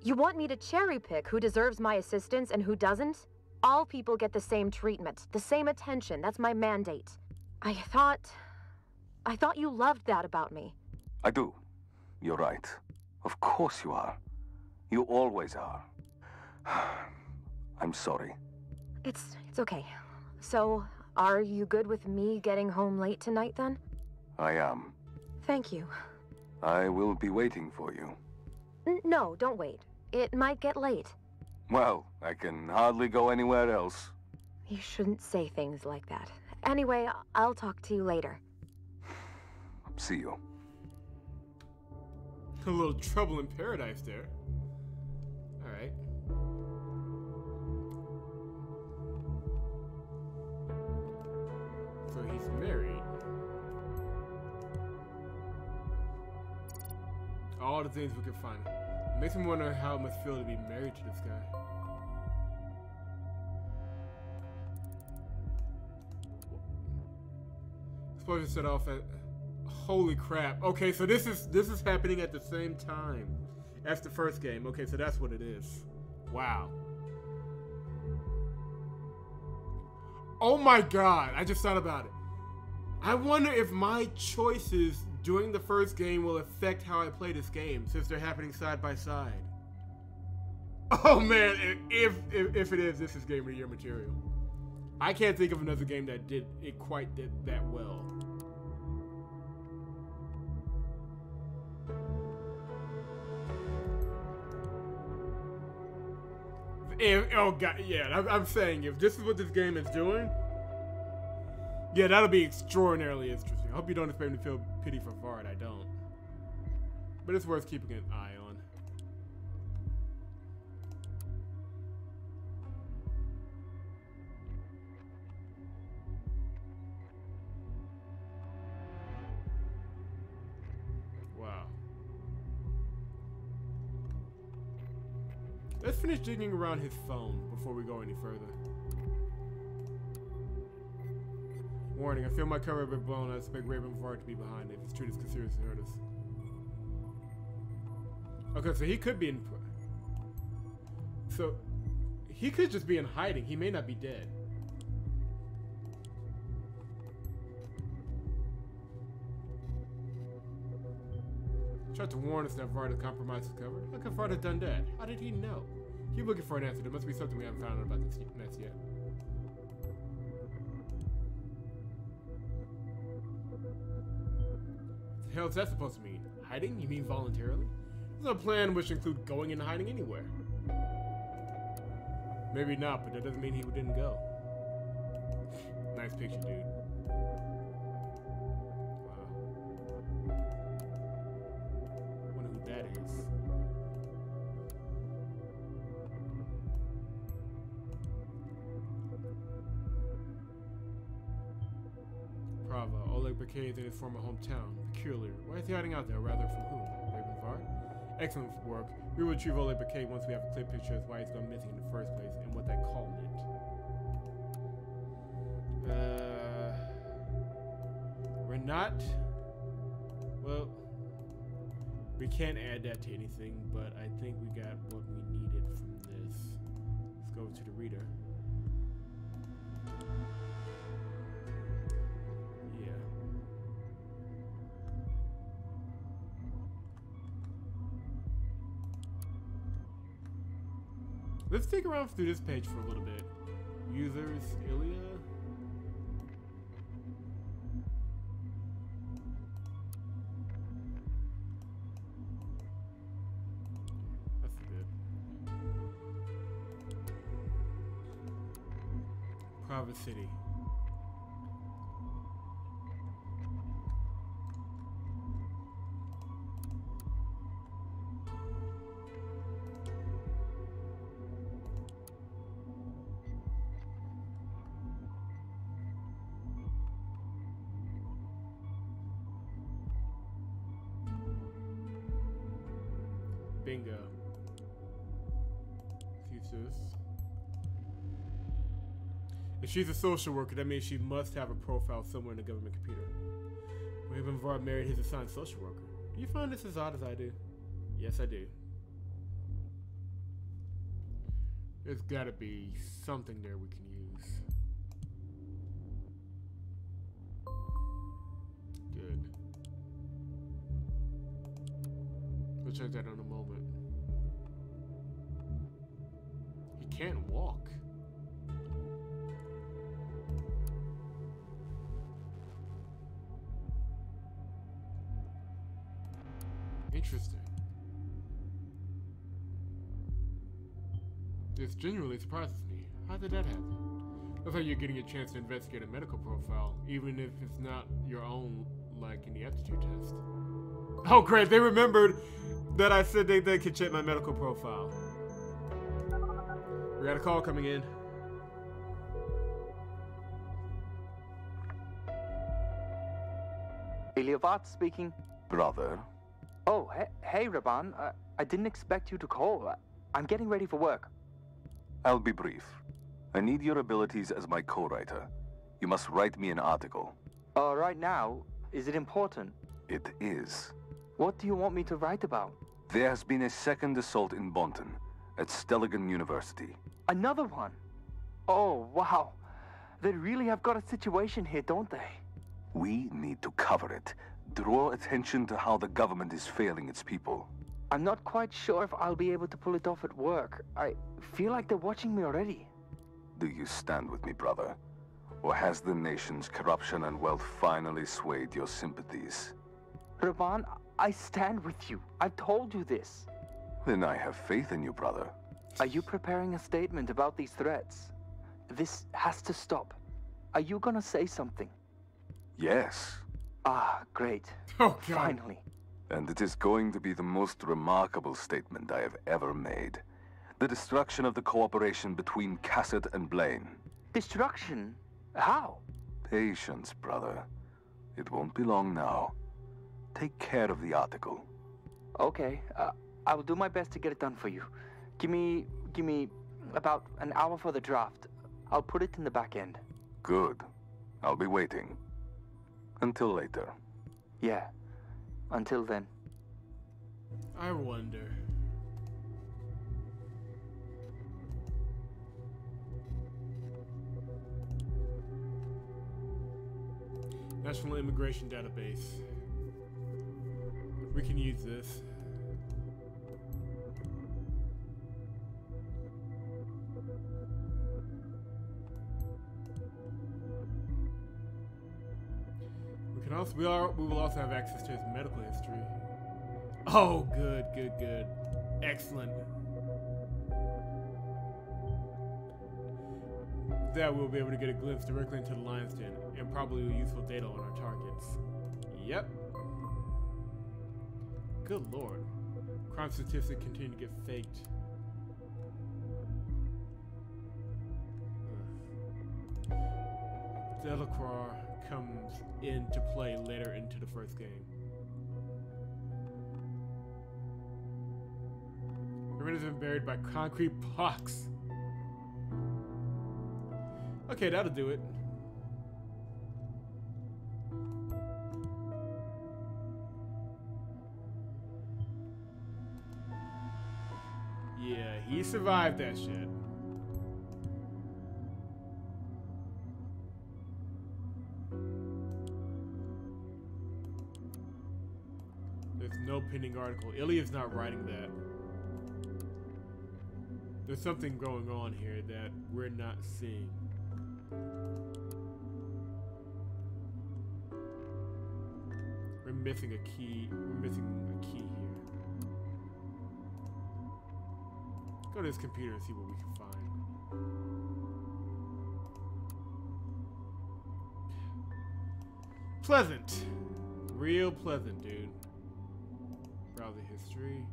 [SPEAKER 4] You want me to cherry pick who deserves my assistance and who doesn't? All people get the same treatment, the same attention. That's my mandate. I thought you loved that about me.
[SPEAKER 3] I do. You're right. Of course you are. You always are. I'm sorry.
[SPEAKER 4] It's okay. So, are you good with me getting home late tonight then?
[SPEAKER 3] I am.
[SPEAKER 4] Thank you.
[SPEAKER 3] I will be waiting for you.
[SPEAKER 4] No, don't wait. It might get late.
[SPEAKER 3] Well, I can hardly go anywhere else.
[SPEAKER 4] You shouldn't say things like that. Anyway, I'll talk to you later.
[SPEAKER 3] See you.
[SPEAKER 1] A little trouble in paradise there. Alright. So he's married. All the things we can find. Makes me wonder how it must feel to be married to this guy. Explosion set off at... Holy crap. Okay, so this is happening at the same time as the first game. Okay, so that's what it is. Wow. Oh my god, I just thought about it. I wonder if my choices during the first game will affect how I play this game, since they're happening side by side. Oh man, if it is, this is Game of the Year material. I can't think of another game that did that well. Oh god, yeah, I'm saying if this is what this game is doing, Yeah, that'll be extraordinarily interesting. I hope you don't expect me to feel pity for Vard. I don't. But it's worth keeping an eye on. Wow. Let's finish digging around his phone before we go any further. Warning, I feel my cover a bit blown. I expect Raven Vard to be behind it. If this truth is considered to hurt us. Okay, so he could be in... So, he could just be in hiding. He may not be dead. Tried to warn us that Vard had compromised his cover. How could Vard have done that? How did he know? Keep looking for an answer. There must be something we haven't found out about this mess yet. What the hell is that supposed to mean? Hiding? You mean voluntarily? There's a plan which include going into hiding anywhere. Maybe not, but that doesn't mean he didn't go. Nice picture, dude. Wow. Wonder who that is. Prava, Oleg Bakay is in his former hometown. Peculiar. Why is he hiding out there? Rather, from whom? Raven Vard? Excellent work. We will retrieve Oleg Bakay once we have a clear picture of why he's gone missing in the first place and what that call meant. We're not... Well, we can't add that to anything, but I think we got what we needed from this. Let's go to the reader. Let's dig around through this page for a little bit. Users, Ilya. That's good. Private City. Bingo. Futures. If she's a social worker, that means she must have a profile somewhere in the government computer. Raven Vard married his assigned social worker. Do you find this as odd as I do? Yes, I do. There's gotta be something there we can use. Good. We'll check that in a moment. He can't walk. Interesting. This genuinely surprises me. How did that happen? Looks like you're getting a chance to investigate a medical profile, even if it's not your own, like in the aptitude test. Oh great, they remembered that I said they could check my medical profile. We got a call coming in.
[SPEAKER 5] Ilya Vard speaking.
[SPEAKER 3] Brother,
[SPEAKER 5] Oh, hey, Raban. I didn't expect you to call. I'm getting ready for work.
[SPEAKER 3] I'll be brief. I need your abilities as my co-writer. You must write me an article.
[SPEAKER 5] Right now, is it important?
[SPEAKER 3] It is.
[SPEAKER 5] What do you want me to write about?
[SPEAKER 3] There has been a second assault in Bonton, at Stelligan University.
[SPEAKER 5] Another one? Oh, wow. They really have got a situation here, don't they?
[SPEAKER 3] We need to cover it. Draw attention to how the government is failing its people.
[SPEAKER 5] I'm not quite sure if I'll be able to pull it off at work. I feel like they're watching me already.
[SPEAKER 3] Do you stand with me, brother? Or has the nation's corruption and wealth finally swayed your sympathies?
[SPEAKER 5] Raban, I stand with you. I've told you this.
[SPEAKER 3] Then I have faith in you, brother.
[SPEAKER 5] Are you preparing a statement about these threats? This has to stop. Are you gonna say something?
[SPEAKER 3] Yes.
[SPEAKER 5] Ah, great.
[SPEAKER 1] Oh, God.
[SPEAKER 5] Finally.
[SPEAKER 3] And it is going to be the most remarkable statement I have ever made. The destruction of the cooperation between Cassett and Blaine.
[SPEAKER 5] Destruction? How?
[SPEAKER 3] Patience, brother. It won't be long now. Take care of the article.
[SPEAKER 5] Okay, I will do my best to get it done for you. Give me about an hour for the draft. I'll put it in the back end.
[SPEAKER 3] Good. I'll be waiting. Until later.
[SPEAKER 5] Yeah. Until then.
[SPEAKER 1] I wonder. National Immigration Database. We can use this. We can also we will also have access to his medical history. Oh, good, good, good. Excellent. That we'll be able to get a glimpse directly into the lion's den and probably useful data on our targets. Yep. Good lord. Crime statistics continue to get faked. Delacroix comes into play later into the first game. Everyone has been buried by concrete blocks. Okay, that'll do it. Yeah, he survived that shit. There's no pending article. Ilya's not writing that. There's something going on here that we're not seeing. We're missing a key. We're missing a key here. Go to this computer and see what we can find. Pleasant. Real pleasant, dude. Browser history.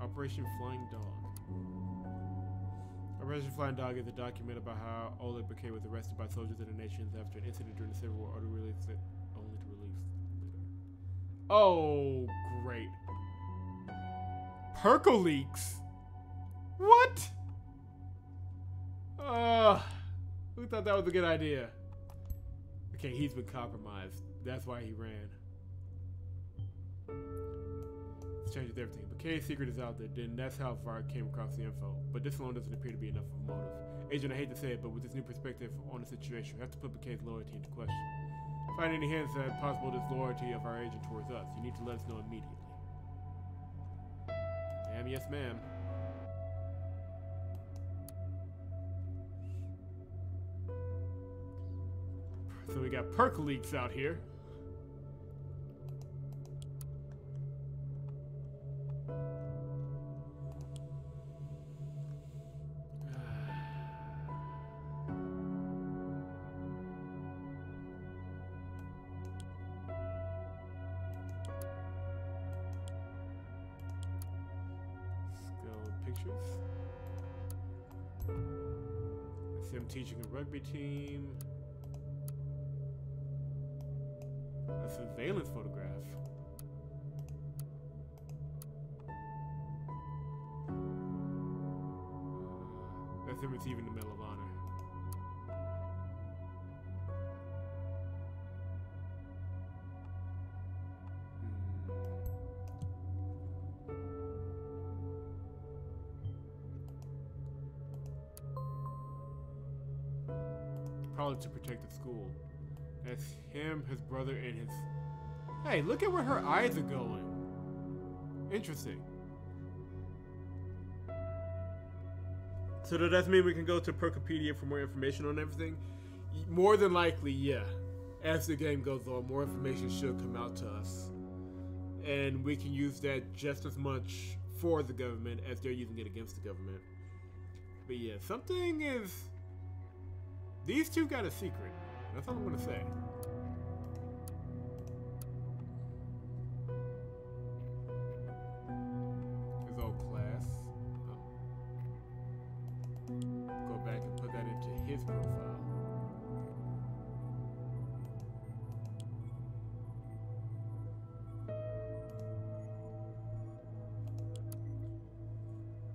[SPEAKER 1] Operation Flying Dog. Operation Flying Dog is a document about how Oleg Bakay was arrested by soldiers of the nations after an incident during the Civil War, only to release later. Oh, great. Percoleaks? What? Who thought that was a good idea? Okay, he's been compromised. That's why he ran. This changes everything. Bakay's secret is out there, then that's how far I came across the info. But this alone doesn't appear to be enough of a motive. Agent, I hate to say it, but with this new perspective on the situation, we have to put Bakay's loyalty into question. Find any hints at possible disloyalty of our agent towards us. You need to let us know immediately. Ma'am, yes ma'am. So we got Percoleaks out here. Pictures. That's him teaching a rugby team. A surveillance photograph. That's him receiving the Medal of Honor. Probably to protect the school. That's him, his brother, and his... Hey, look at where her eyes are going. Interesting. So does that mean we can go to Percopedia for more information on everything? More than likely, yeah. As the game goes on, more information should come out to us. And we can use that just as much for the government as they're using it against the government. But yeah, something is... These two got a secret. That's all I'm gonna say. His old class. Go back and put that into his profile.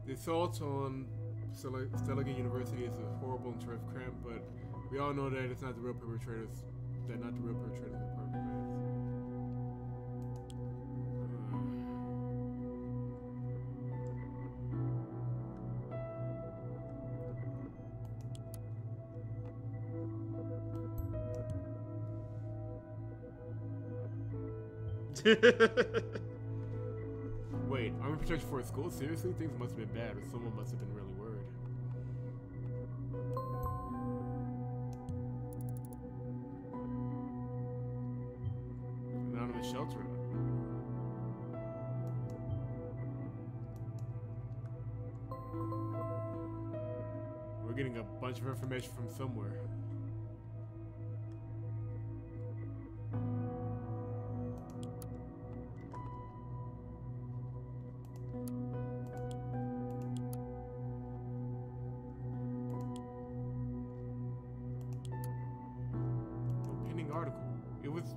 [SPEAKER 1] The assault on Stelligan University is a horrible and terrific crime, but we all know that it's not the real perpetrators. That not the real perpetrators of the perpetrators. Wait, army protection for a school? Seriously? Things must have been bad, or someone must have been really worried. Anonymous shelter. We're getting a bunch of information from somewhere. Article.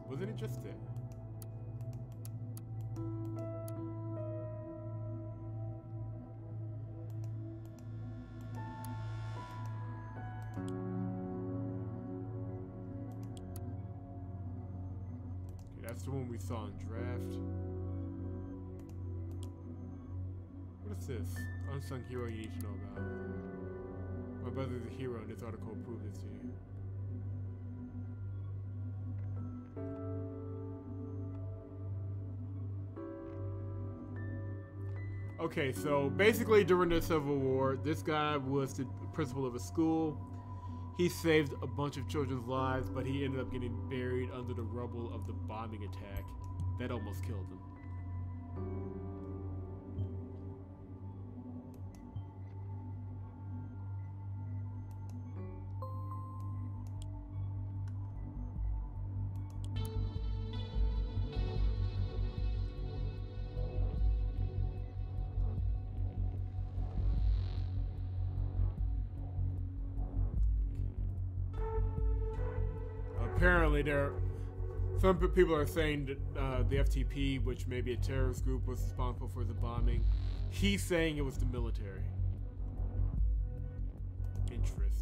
[SPEAKER 1] Wasn't it just there? Okay, that's the one we saw in draft. What is this? Unsung hero you need to know about. My brother's a hero and this article proved it to you. Okay, so basically during the Civil War, this guy was the principal of a school. He saved a bunch of children's lives, but he ended up getting buried under the rubble of the bombing attack that almost killed him. Apparently, some people are saying that the FTP, which may be a terrorist group, was responsible for the bombing. He's saying it was the military. Interesting.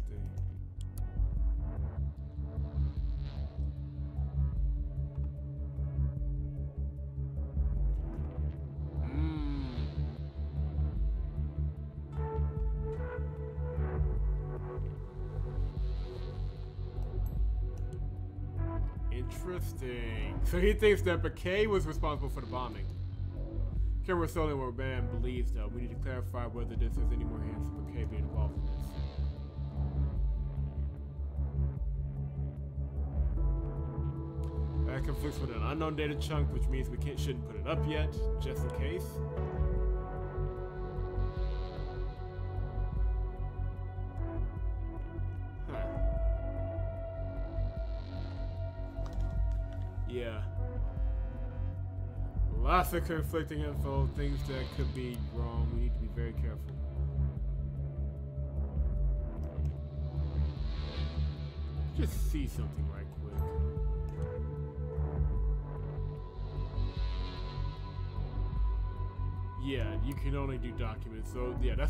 [SPEAKER 1] Interesting. So he thinks that McKay was responsible for the bombing. Cameron Sullivan, what man believes, though. We need to clarify whether this has any more hands of McKay being involved in this. That conflicts with an unknown data chunk, which means we shouldn't put it up yet, just in case. Yeah. Lots of conflicting info, things that could be wrong. We need to be very careful. Just see something right quick. Yeah, you can only do documents. So yeah,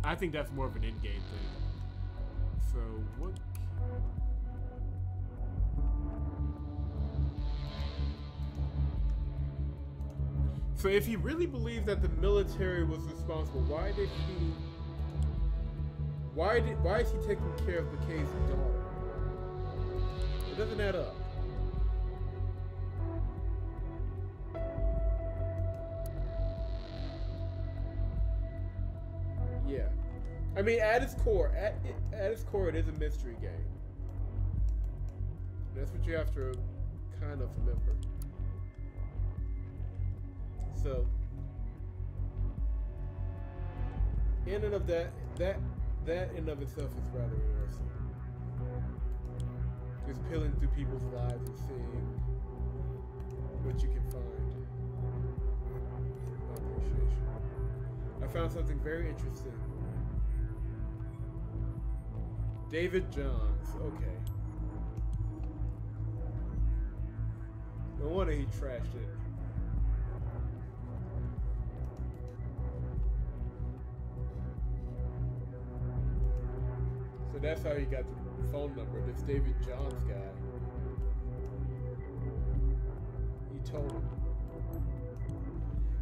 [SPEAKER 1] I think that's more of an in-game thing. So what? So if he really believes that the military was responsible, why is he taking care of McKay's daughter? It doesn't add up. Yeah. I mean, at its core, it is a mystery game. That's what you have to kind of remember. So, in and of that that in of itself is rather interesting. Just peeling through people's lives and seeing what you can find. My appreciation. I found something very interesting. David Johns. Okay. No wonder he trashed it. So that's how he got the phone number. This David Johns guy. He told him.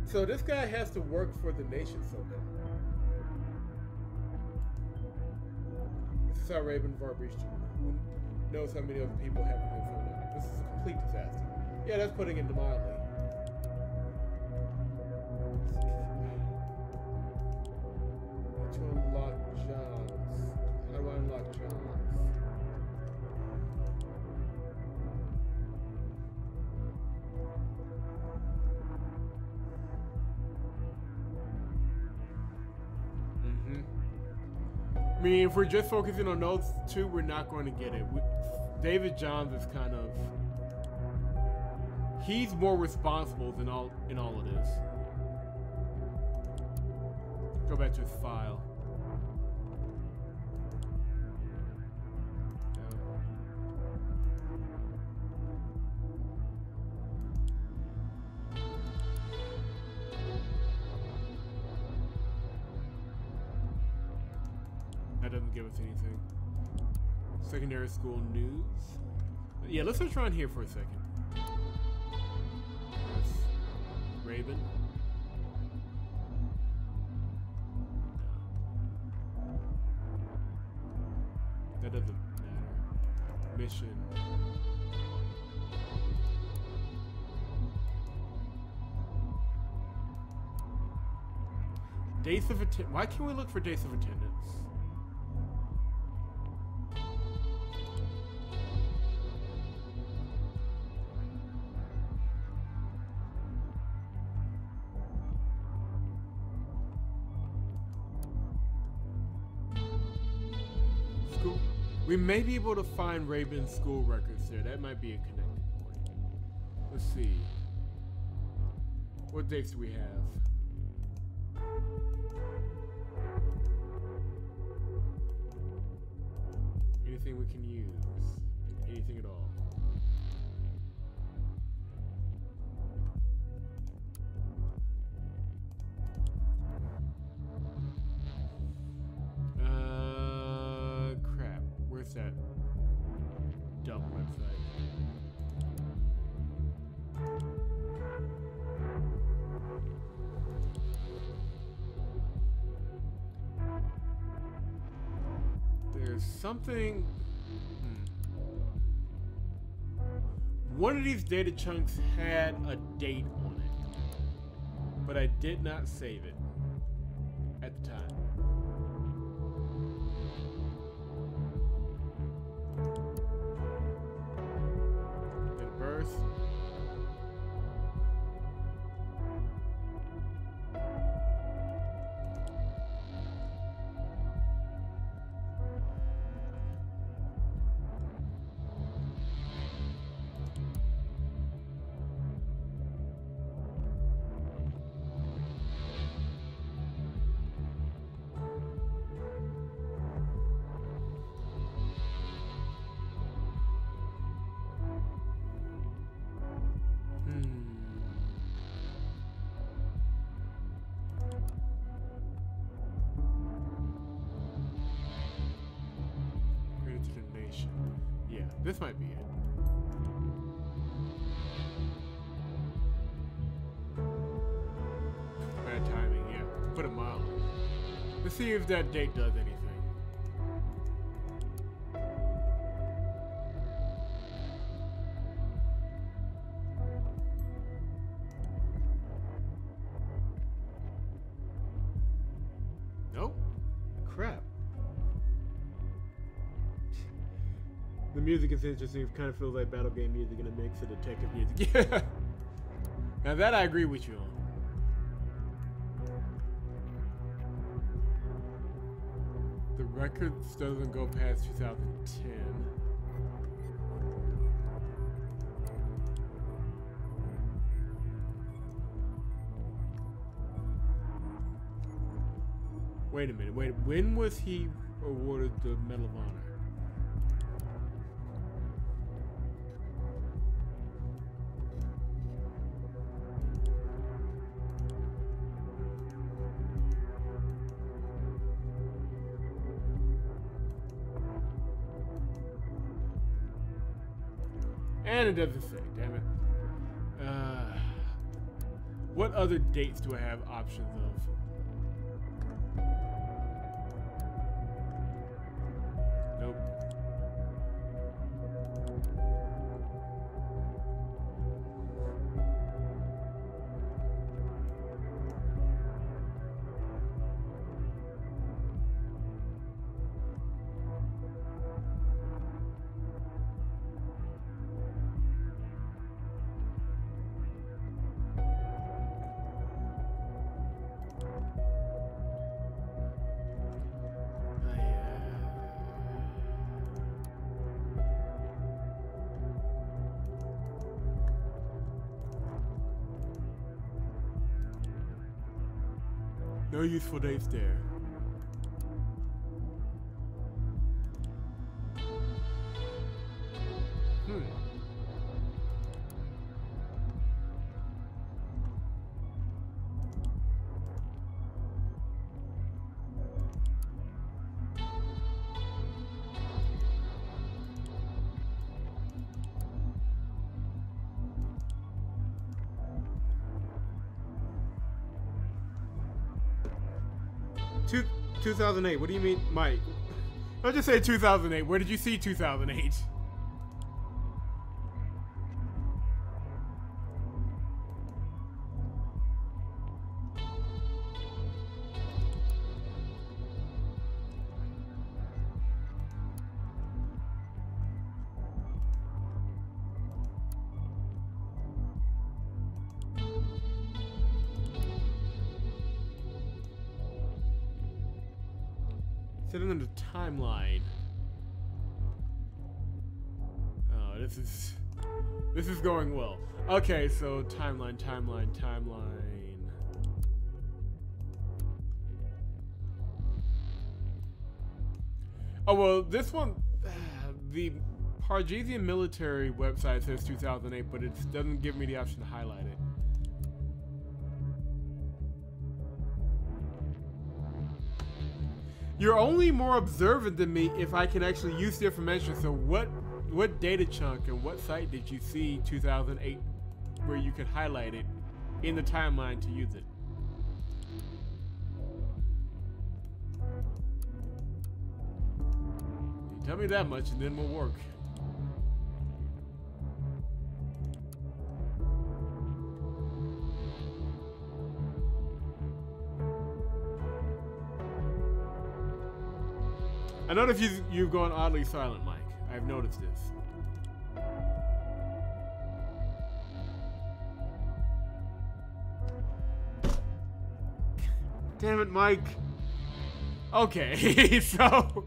[SPEAKER 1] So this guy has to work for the nation somehow. This is how Raven Var reached him. Who knows how many other people have no phone number? This is a complete disaster. Yeah, that's putting it mildly. To unlock Johns. How do I unlock Johns? I mean, if we're just focusing on those two, we're not going to get it. David Johns is kind of... He's more responsible than in all of this. Go back to his file. That doesn't give us anything. Secondary school news. Yeah, let's search around here for a second. Raven. No. That doesn't matter. Mission. Dates of attendance. Why can't we look for dates of attendance? We may be able to find Raven's school records there. That might be a connecting point. Let's see. What dates do we have? Anything we can use? Anything at all? Where's that dumb website? There's something. One of these data chunks had a date on it, but I did not save it at the time. Yeah, this might be it. Bad timing, yeah. Put it mildly. Let's see if that date does anything. Nope. Crap. The music is interesting. It kind of feels like battle game music in a mix of detective music. Yeah. Now that I agree with you on. The Records doesn't go past 2010. Wait a minute. Wait. When was he awarded the Medal of Honor? And it doesn't say, damn it. What other dates do I have options of? Nope. No useful dates there. Hmm. Two, 2008. What do you mean, Mike? Don't just say 2008. Where did you see 2008? Sitting on the timeline. Oh, this is going well. Okay, so timeline. Oh well, this one, the Pargesian military website says 2008, but it doesn't give me the option to highlight it. You're only more observant than me if I can actually use the information. So what data chunk and what site did you see 2008 where you could highlight it in the timeline to use it? Tell me that much and then we'll work. I noticed you've gone oddly silent, Mike. I've noticed this. Damn it, Mike. Okay, so...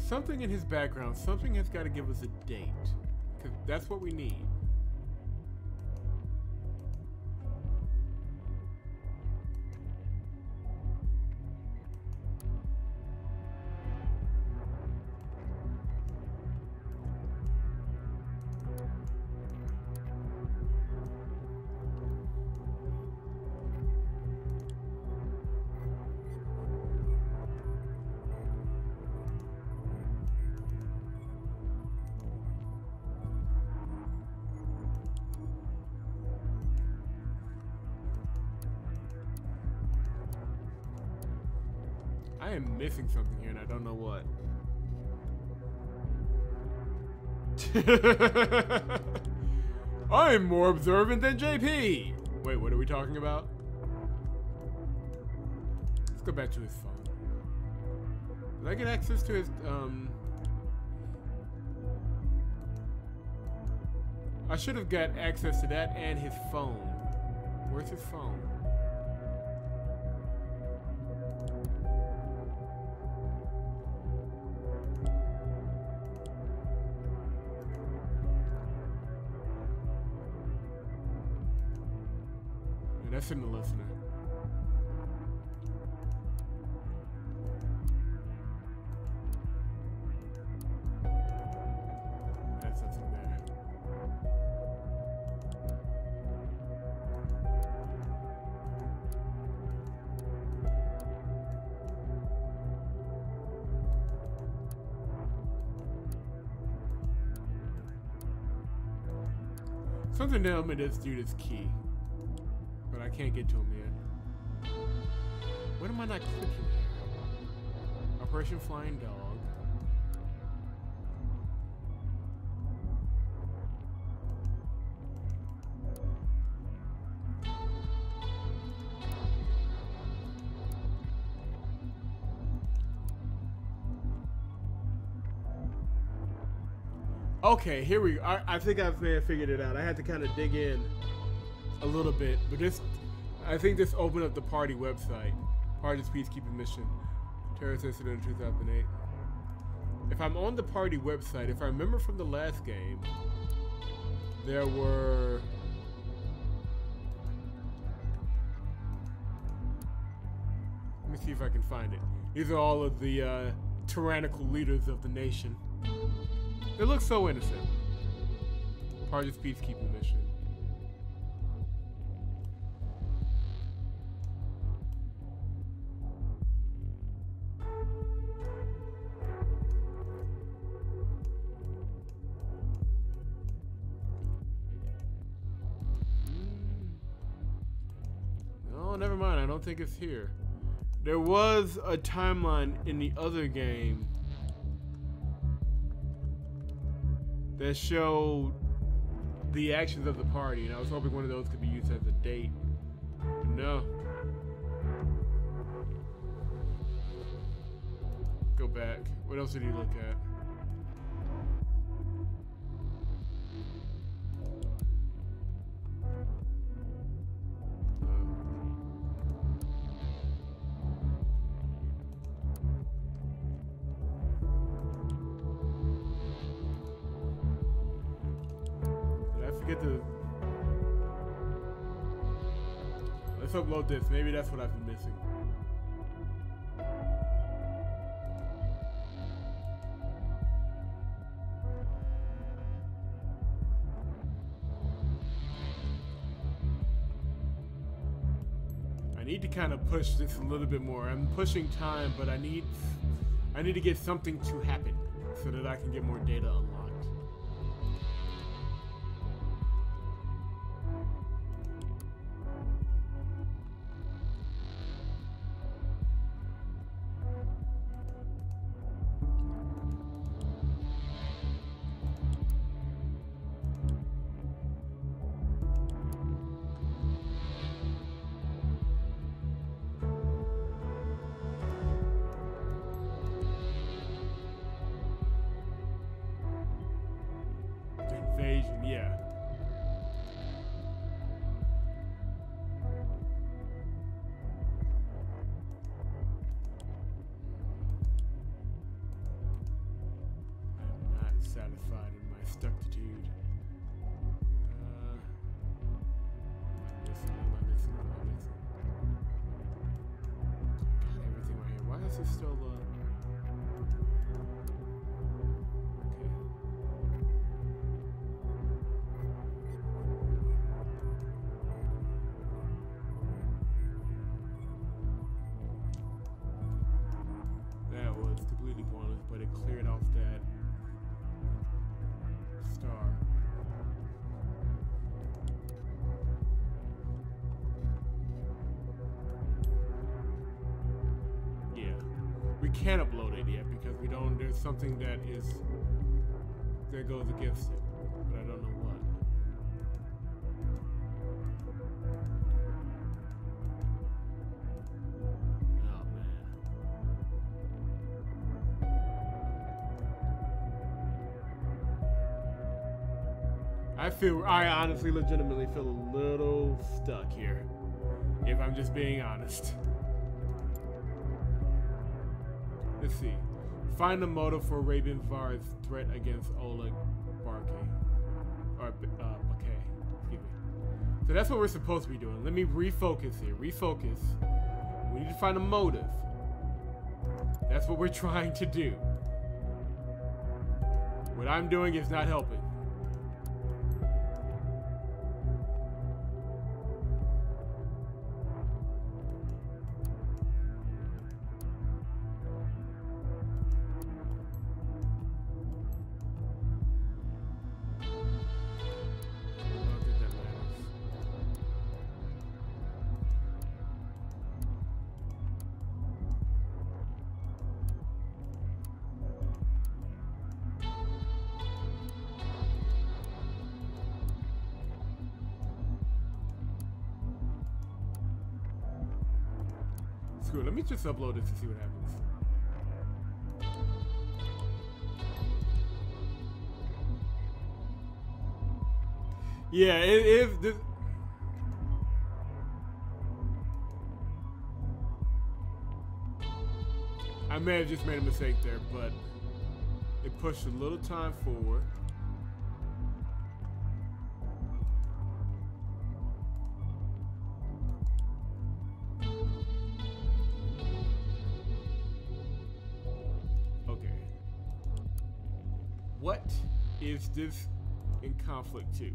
[SPEAKER 1] Something in his background, something has got to give us a date. Because that's what we need. I am missing something here and I don't know what. I'm more observant than JP. Wait, what are we talking about? Let's go back to his phone. Did I get access to his, I should have got access to that and his phone. Where's his phone? Yeah, that's in the listener. That's nothing there. Something tells me this dude is key, but I can't get to him yet. What am I not clicking here? Operation Flying Dog. Okay, here we go. I think I may have figured it out. I had to kind of dig in a little bit, but this, I think this opened up the party website. Party's peacekeeping mission. Terrorist incident in 2008. If I'm on the party website, if I remember from the last game, there were... Let me see if I can find it. These are all of the tyrannical leaders of the nation. They look so innocent. Party's peacekeeping mission. No, never mind. I don't think it's here. There was a timeline in the other game that showed the actions of the party, and I was hoping one of those could be used as a date. But no. Go back. What else did he look at? Let's upload this. Maybe that's what I've been missing. I need to kind of push this a little bit more. I'm pushing time, but I need to get something to happen so that I can get more data unlocked. Yeah. I'm not satisfied in my stuctitude. What am I missing? Got everything right here. Why is this still completely pointless, but it cleared off that star. Yeah. can't upload it yet because we don't. There's something that goes against it, but I don't know what. Oh man. I honestly, legitimately feel a little stuck here, if I'm just being honest. Let's see. Find the motive for Raven Var's threat against Oleg Barkay. Or, Bakay. Excuse me. So that's what we're supposed to be doing. Let me refocus here. Refocus. We need to find a motive. That's what we're trying to do. What I'm doing is not helping. Screw it, let me just upload this to see what happens. Yeah, it is. I may have just made a mistake there, but it pushed a little time forward. What is this in conflict to?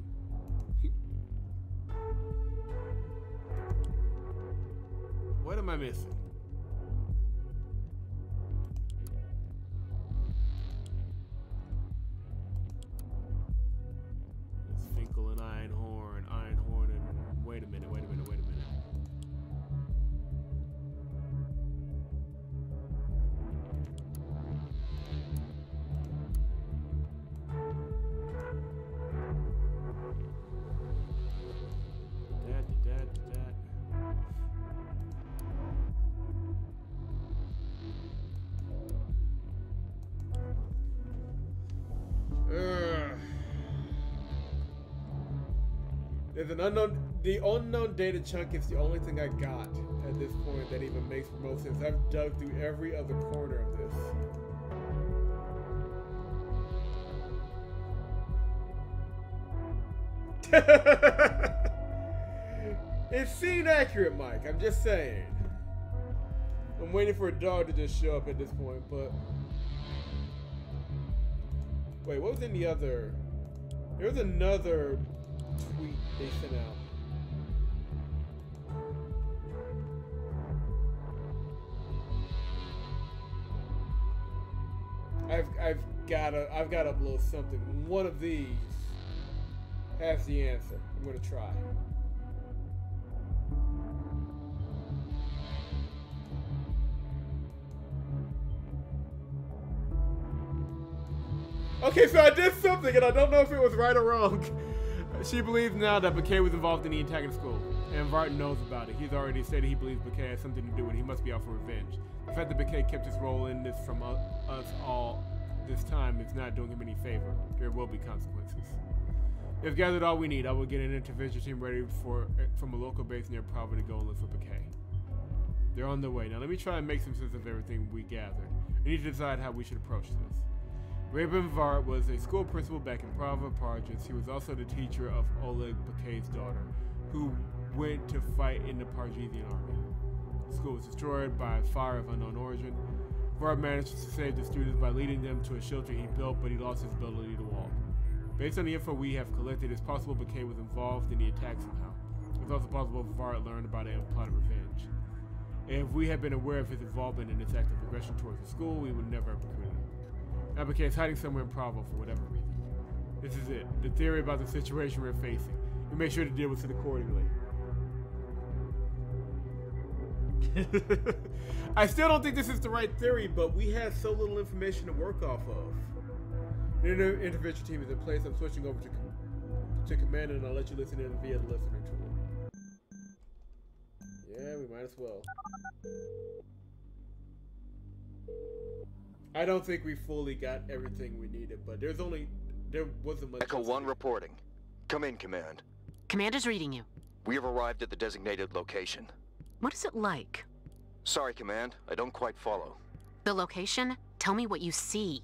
[SPEAKER 1] What am I missing? It's Finkel and Einhorn, and wait a minute. There's an unknown. The unknown data chunk is the only thing I got at this point that even makes most sense. I've dug through every other corner of this. It seemed accurate, Mike. I'm just saying. I'm waiting for a dog to just show up at this point, but wait, what was in the other? There was another tweet they sent out. I've got to upload something. One of these has the answer. I'm gonna try. Okay, so I did something, and I don't know if it was right or wrong. She believes now that Bakay was involved in the attack in school, and Vartan knows about it. He's already stated he believes Bakay has something to do with it. He must be out for revenge. The fact that Bakay kept his role in this from us all this time is not doing him any favor. There will be consequences. If gathered all we need, I will get an intervention team ready from a local base near Provo to go and look for Bakay. They're on their way. Now let me try and make some sense of everything we gathered. We need to decide how we should approach this. Raven Vart was a school principal back in Provo, Pargis. He was also the teacher of Oleg Bakay's daughter, who went to fight in the Pargesian army. The school was destroyed by a fire of unknown origin. Vart managed to save the students by leading them to a shelter he built, but he lost his ability to walk. Based on the info we have collected, it's possible Bakay was involved in the attack somehow. It's also possible Vart learned about it and plotted revenge. And if we had been aware of his involvement in this act of aggression towards the school, we would never have recruited him. Now Bakay is hiding somewhere in Provo for whatever reason. This is it. The theory about the situation we're facing. We make sure to deal with it accordingly. I still don't think this is the right theory, but we have so little information to work off of. The intervention team is in place. I'm switching over to command, and I'll let you listen in via the listener tool. Yeah, we might as well. I don't think we fully got everything we needed, but there wasn't much.
[SPEAKER 6] Echo 1 reporting. Come in, Command.
[SPEAKER 7] Commander's reading you.
[SPEAKER 6] We have arrived at the designated location.
[SPEAKER 7] What is it like?
[SPEAKER 6] Sorry, Command. I don't quite follow.
[SPEAKER 7] The location? Tell me what you see.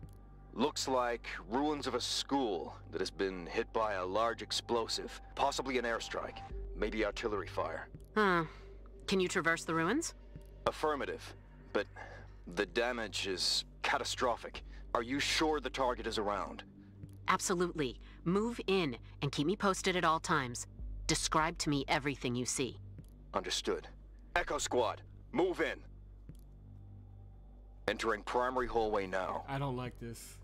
[SPEAKER 6] Looks like ruins of a school that has been hit by a large explosive. Possibly an airstrike. Maybe artillery fire.
[SPEAKER 7] Huh. Can you traverse the ruins?
[SPEAKER 6] Affirmative. But the damage is catastrophic. Are you sure the target is around?
[SPEAKER 7] Absolutely. Move in and keep me posted at all times. Describe to me everything you see.
[SPEAKER 6] Understood. Echo Squad, move in. Entering primary hallway now.
[SPEAKER 1] I don't like this.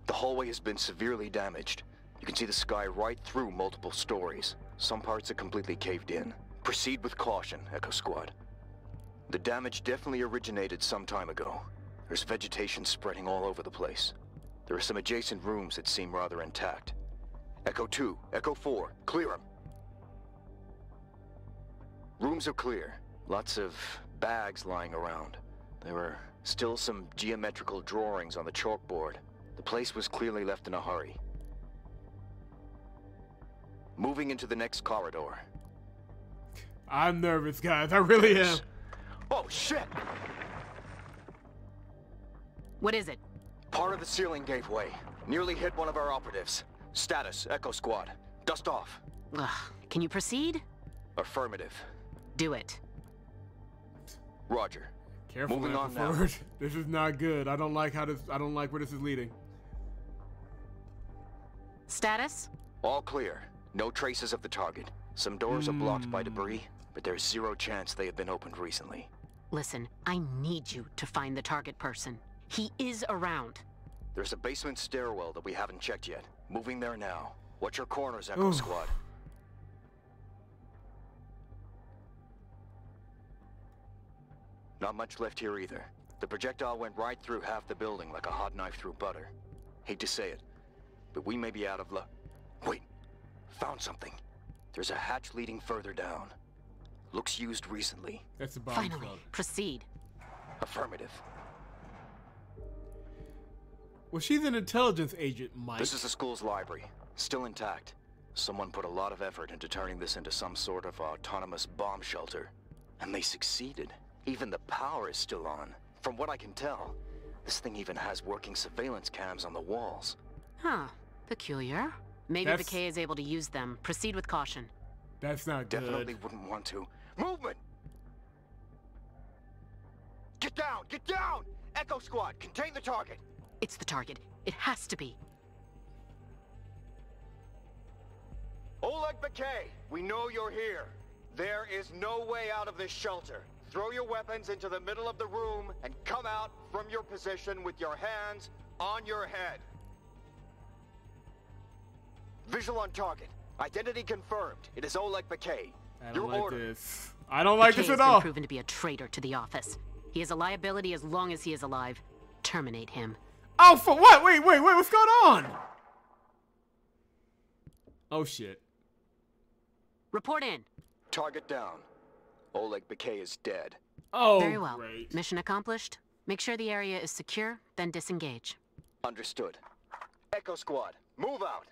[SPEAKER 6] The hallway has been severely damaged. You can see the sky right through multiple stories. Some parts are completely caved in. Proceed with caution, Echo Squad. The damage definitely originated some time ago. There's vegetation spreading all over the place. There are some adjacent rooms that seem rather intact. Echo 2, Echo 4, clear them. Rooms are clear. Lots of bags lying around. There were still some geometrical drawings on the chalkboard. The place was clearly left in a hurry. Moving into the next corridor.
[SPEAKER 1] I'm nervous, guys. I really am.
[SPEAKER 6] Oh, shit!
[SPEAKER 7] What is it?
[SPEAKER 6] Part of the ceiling gave way. Nearly hit one of our operatives. Status, Echo Squad. Dust off.
[SPEAKER 7] Ugh. Can you proceed?
[SPEAKER 6] Affirmative.
[SPEAKER 7] Do it.
[SPEAKER 6] Roger.
[SPEAKER 1] Careful,
[SPEAKER 6] Moving on now.
[SPEAKER 1] forward. This is not good. I don't like where this is leading.
[SPEAKER 7] Status?
[SPEAKER 6] All clear. No traces of the target. Some doors are blocked by debris, but there's zero chance they have been opened recently.
[SPEAKER 7] Listen, I need you to find the target person. He is around.
[SPEAKER 6] There's a basement stairwell that we haven't checked yet. Moving there now. Watch your corners, Echo Squad. Not much left here either. The projectile went right through half the building like a hot knife through butter. Hate to say it, but we may be out of luck. Wait, found something. There's a hatch leading further down. Looks used recently.
[SPEAKER 1] That's a bomb.
[SPEAKER 7] Finally, proceed.
[SPEAKER 6] Affirmative.
[SPEAKER 1] Well, she's an intelligence agent, Mike.
[SPEAKER 6] This is the school's library. Still intact. Someone put a lot of effort into turning this into some sort of autonomous bomb shelter. And they succeeded. Even the power is still on. From what I can tell, this thing even has working surveillance cams on the walls.
[SPEAKER 7] Huh. Peculiar. Maybe Bakay is able to use them. Proceed with caution.
[SPEAKER 1] That's not good.
[SPEAKER 6] Definitely wouldn't want to. Movement! Get down! Get down! Echo Squad, contain the target!
[SPEAKER 7] It's the target. It has to be.
[SPEAKER 6] Oleg Bakay, we know you're here. There is no way out of this shelter. Throw your weapons into the middle of the room and come out from your position with your hands on your head. Visual on target. Identity confirmed. It is Oleg Bakay.
[SPEAKER 1] I don't like this. I don't like this at all.
[SPEAKER 7] Bakay has been proven to be a traitor to the office. He is a liability as long as he is alive. Terminate him.
[SPEAKER 1] Oh, for what? Wait, what's going on? Oh, shit.
[SPEAKER 7] Report in.
[SPEAKER 6] Target down. Oleg Bakay is dead.
[SPEAKER 1] Oh,
[SPEAKER 7] very well.
[SPEAKER 1] Great.
[SPEAKER 7] Mission accomplished. Make sure the area is secure, then disengage.
[SPEAKER 6] Understood. Echo Squad, move out.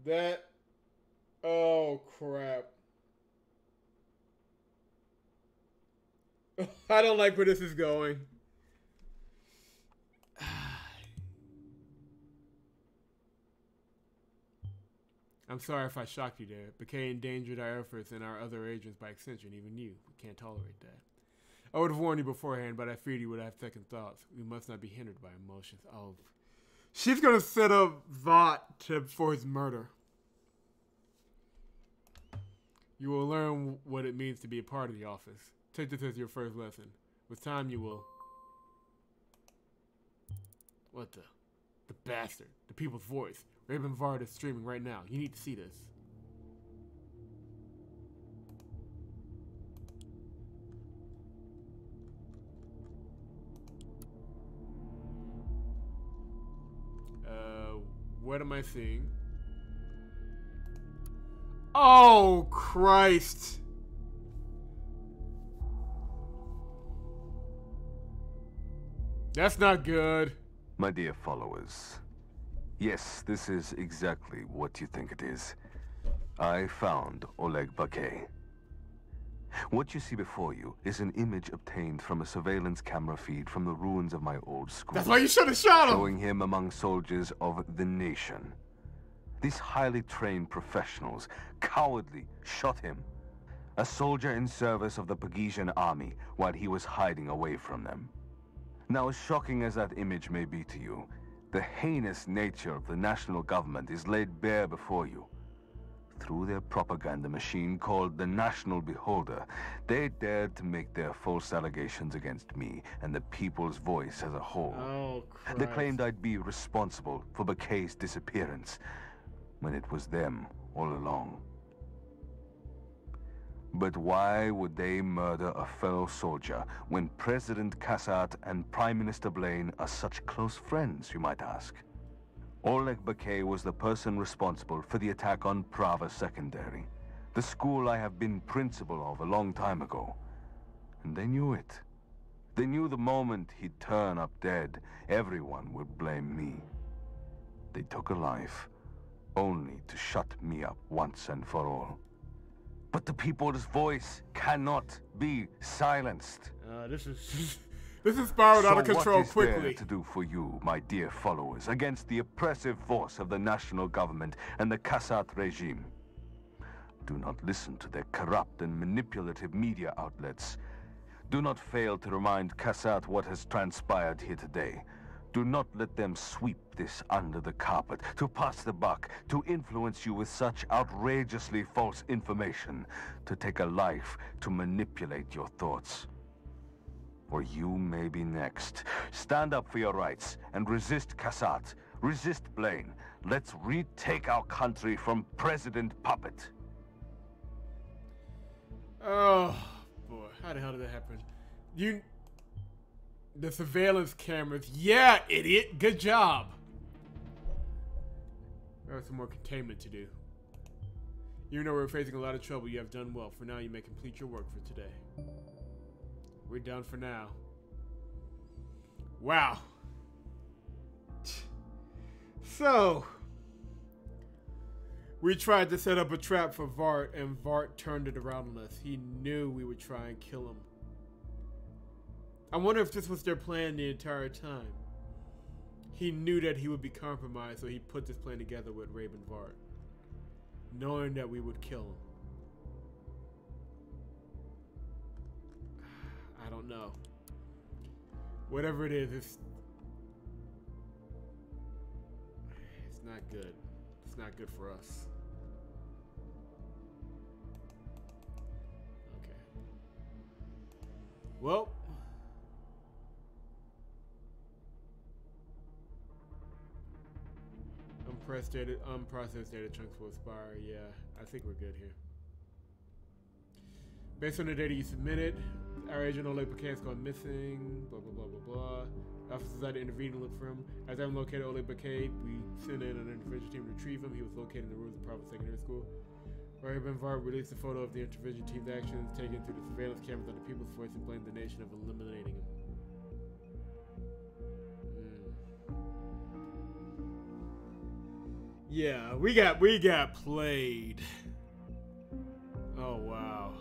[SPEAKER 1] That... Oh, crap. I don't like where this is going. I'm sorry if I shocked you there. Bakay endangered our efforts and our other agents by extension, even you. We can't tolerate that. I would have warned you beforehand, but I feared you would have second thoughts. We must not be hindered by emotions. Oh, she's gonna set up Vought for his murder. You will learn what it means to be a part of the office. Take this as your first lesson. With time, you will... What the? The bastard. The people's voice. Raven Vard is streaming right now. You need to see this. What am I seeing? Oh, Christ. That's not good.
[SPEAKER 3] My dear followers, yes, this is exactly what you think it is. I found Oleg Bakay. What you see before you is an image obtained from a surveillance camera feed from the ruins of my old school.
[SPEAKER 1] That's why you should have shot him!
[SPEAKER 3] Showing him among soldiers of the nation. These highly trained professionals cowardly shot him. A soldier in service of the Pagesian army while he was hiding away from them. Now, as shocking as that image may be to you, the heinous nature of the national government is laid bare before you. Through their propaganda machine called the National Beholder, they dared to make their false allegations against me and the people's voice as a whole.
[SPEAKER 1] Oh, Christ.
[SPEAKER 3] They claimed I'd be responsible for Bakay's disappearance, when it was them all along. But why would they murder a fellow soldier when President Kassat and Prime Minister Blaine are such close friends, you might ask? Oleg Bakay was the person responsible for the attack on Prava Secondary, the school I have been principal of a long time ago. And they knew it. They knew the moment he'd turn up dead, everyone would blame me. They took a life, only to shut me up once and for all. But the people's voice cannot be silenced.
[SPEAKER 1] This is spiraled out of control
[SPEAKER 3] what is there
[SPEAKER 1] quickly.
[SPEAKER 3] to do for you, my dear followers, against the oppressive force of the national government and the Kassat regime? Do not listen to their corrupt and manipulative media outlets. Do not fail to remind Kassat what has transpired here today. Do not let them sweep this under the carpet, to pass the buck, to influence you with such outrageously false information, to take a life to manipulate your thoughts. Or you may be next. Stand up for your rights and resist Kassat. Resist Blaine. Let's retake our country from President Puppet.
[SPEAKER 1] Oh, boy. How the hell did that happen? The surveillance cameras. Yeah, idiot. Good job. There was some more containment to do. Even though we're facing a lot of trouble, you have done well. For now, you may complete your work for today. We're done for now. Wow. So, we tried to set up a trap for Vart, and Vart turned it around on us. He knew we would try and kill him. I wonder if this was their plan the entire time. He knew that he would be compromised, so he put this plan together with Raven Vart, knowing that we would kill him. I don't know. Whatever it is, it's not good. It's not good for us. Okay. Well, unprocessed data chunks will expire. Yeah, I think we're good here. Based on the data you submitted, our agent Oleg Bakay has gone missing. Blah blah blah blah blah. Officers had to intervene and look for him. As I located Oleg Bakay, we sent in an intervention team to retrieve him. He was located in the ruins of Private Secondary School. Raven Vart released a photo of the intervention team's actions taken through the surveillance cameras on the People's Voice and blamed the nation of eliminating him. Yeah, we got played. Oh wow.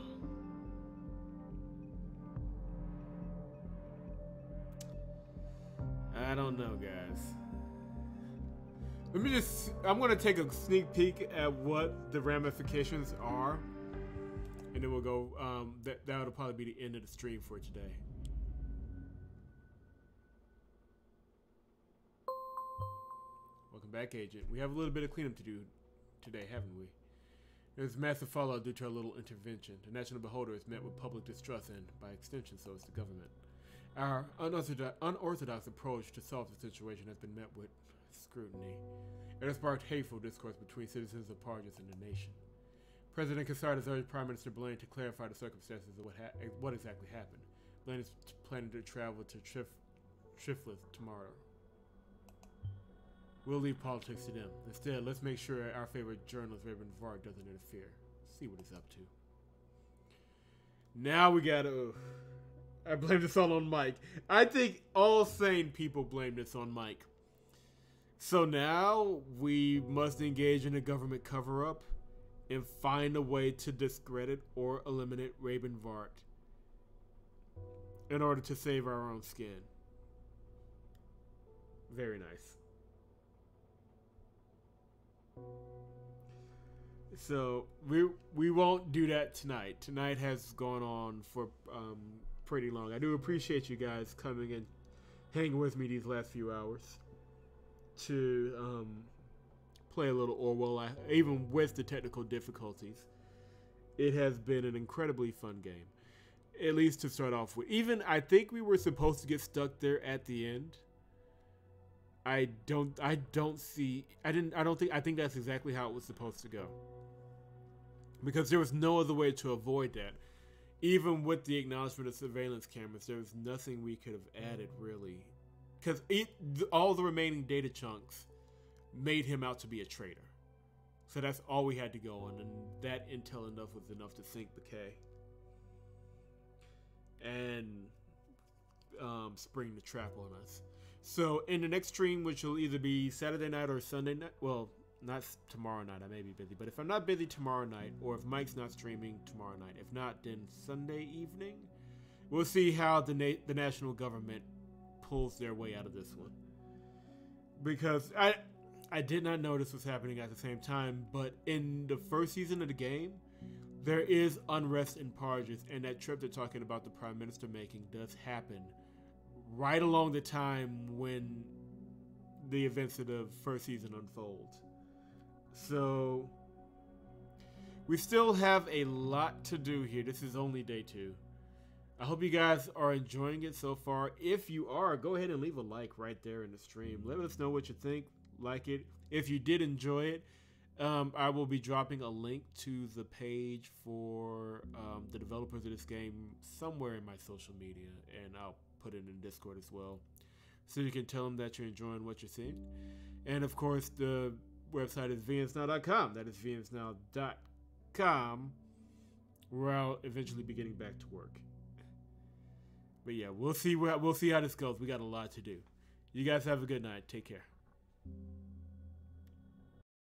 [SPEAKER 1] I don't know, guys. I'm gonna take a sneak peek at what the ramifications are, and then we'll go, that'll probably be the end of the stream for today. Welcome back, Agent. We have a little bit of cleanup to do today, haven't we? There's massive fallout due to our little intervention. The National Beholder is met with public distrust and, by extension, so is the government. Our unorthodox approach to solve the situation has been met with scrutiny. It has sparked hateful discourse between citizens of Parges and the nation. President Cassard has urged Prime Minister Blaine to clarify the circumstances of what exactly happened. Blaine is planning to travel to Triflith tomorrow. We'll leave politics to them. Instead, let's make sure our favorite journalist, Raven Varg, doesn't interfere. See what he's up to. Now we gotta... I blame this all on Mike. I think all sane people blame this on Mike. So now we must engage in a government cover-up and find a way to discredit or eliminate Raven Varg in order to save our own skin. Very nice. So we won't do that tonight. Tonight has gone on for pretty long. I do appreciate you guys coming and hanging with me these last few hours to play a little Orwell. Even with the technical difficulties, it has been an incredibly fun game, at least to start off with. Even I think we were supposed to get stuck there at the end. I think that's exactly how it was supposed to go. Because there was no other way to avoid that. Even with the acknowledgement of surveillance cameras, there was nothing we could have added, really. Because all the remaining data chunks made him out to be a traitor. So that's all we had to go on, and that intel enough was enough to sink McKay. And spring the trap on us. So in the next stream, which will either be Saturday night or Sunday night, well, not tomorrow night, I may be busy, but if I'm not busy tomorrow night, or if Mike's not streaming tomorrow night, if not, then Sunday evening, we'll see how the national government pulls their way out of this one. Because I did not know this was happening at the same time, but in the first season of the game, there is unrest in Parges, and that trip they're talking about the Prime Minister making does happen right along the time when the events of the first season unfold. So we still have a lot to do here. This is only day 2. I hope you guys are enjoying it so far. If you are, go ahead and leave a like right there in the stream. Let us know what you think. Like it. If you did enjoy it, I will be dropping a link to the page for the developers of this game somewhere in my social media, and I'll put it in Discord as well, so you can tell them that you're enjoying what you're seeing. And of course, the website is vnsnow.com. That is vnsnow.com, where I'll eventually be getting back to work. But yeah, we'll see how this goes. We got a lot to do. You guys have a good night. Take care.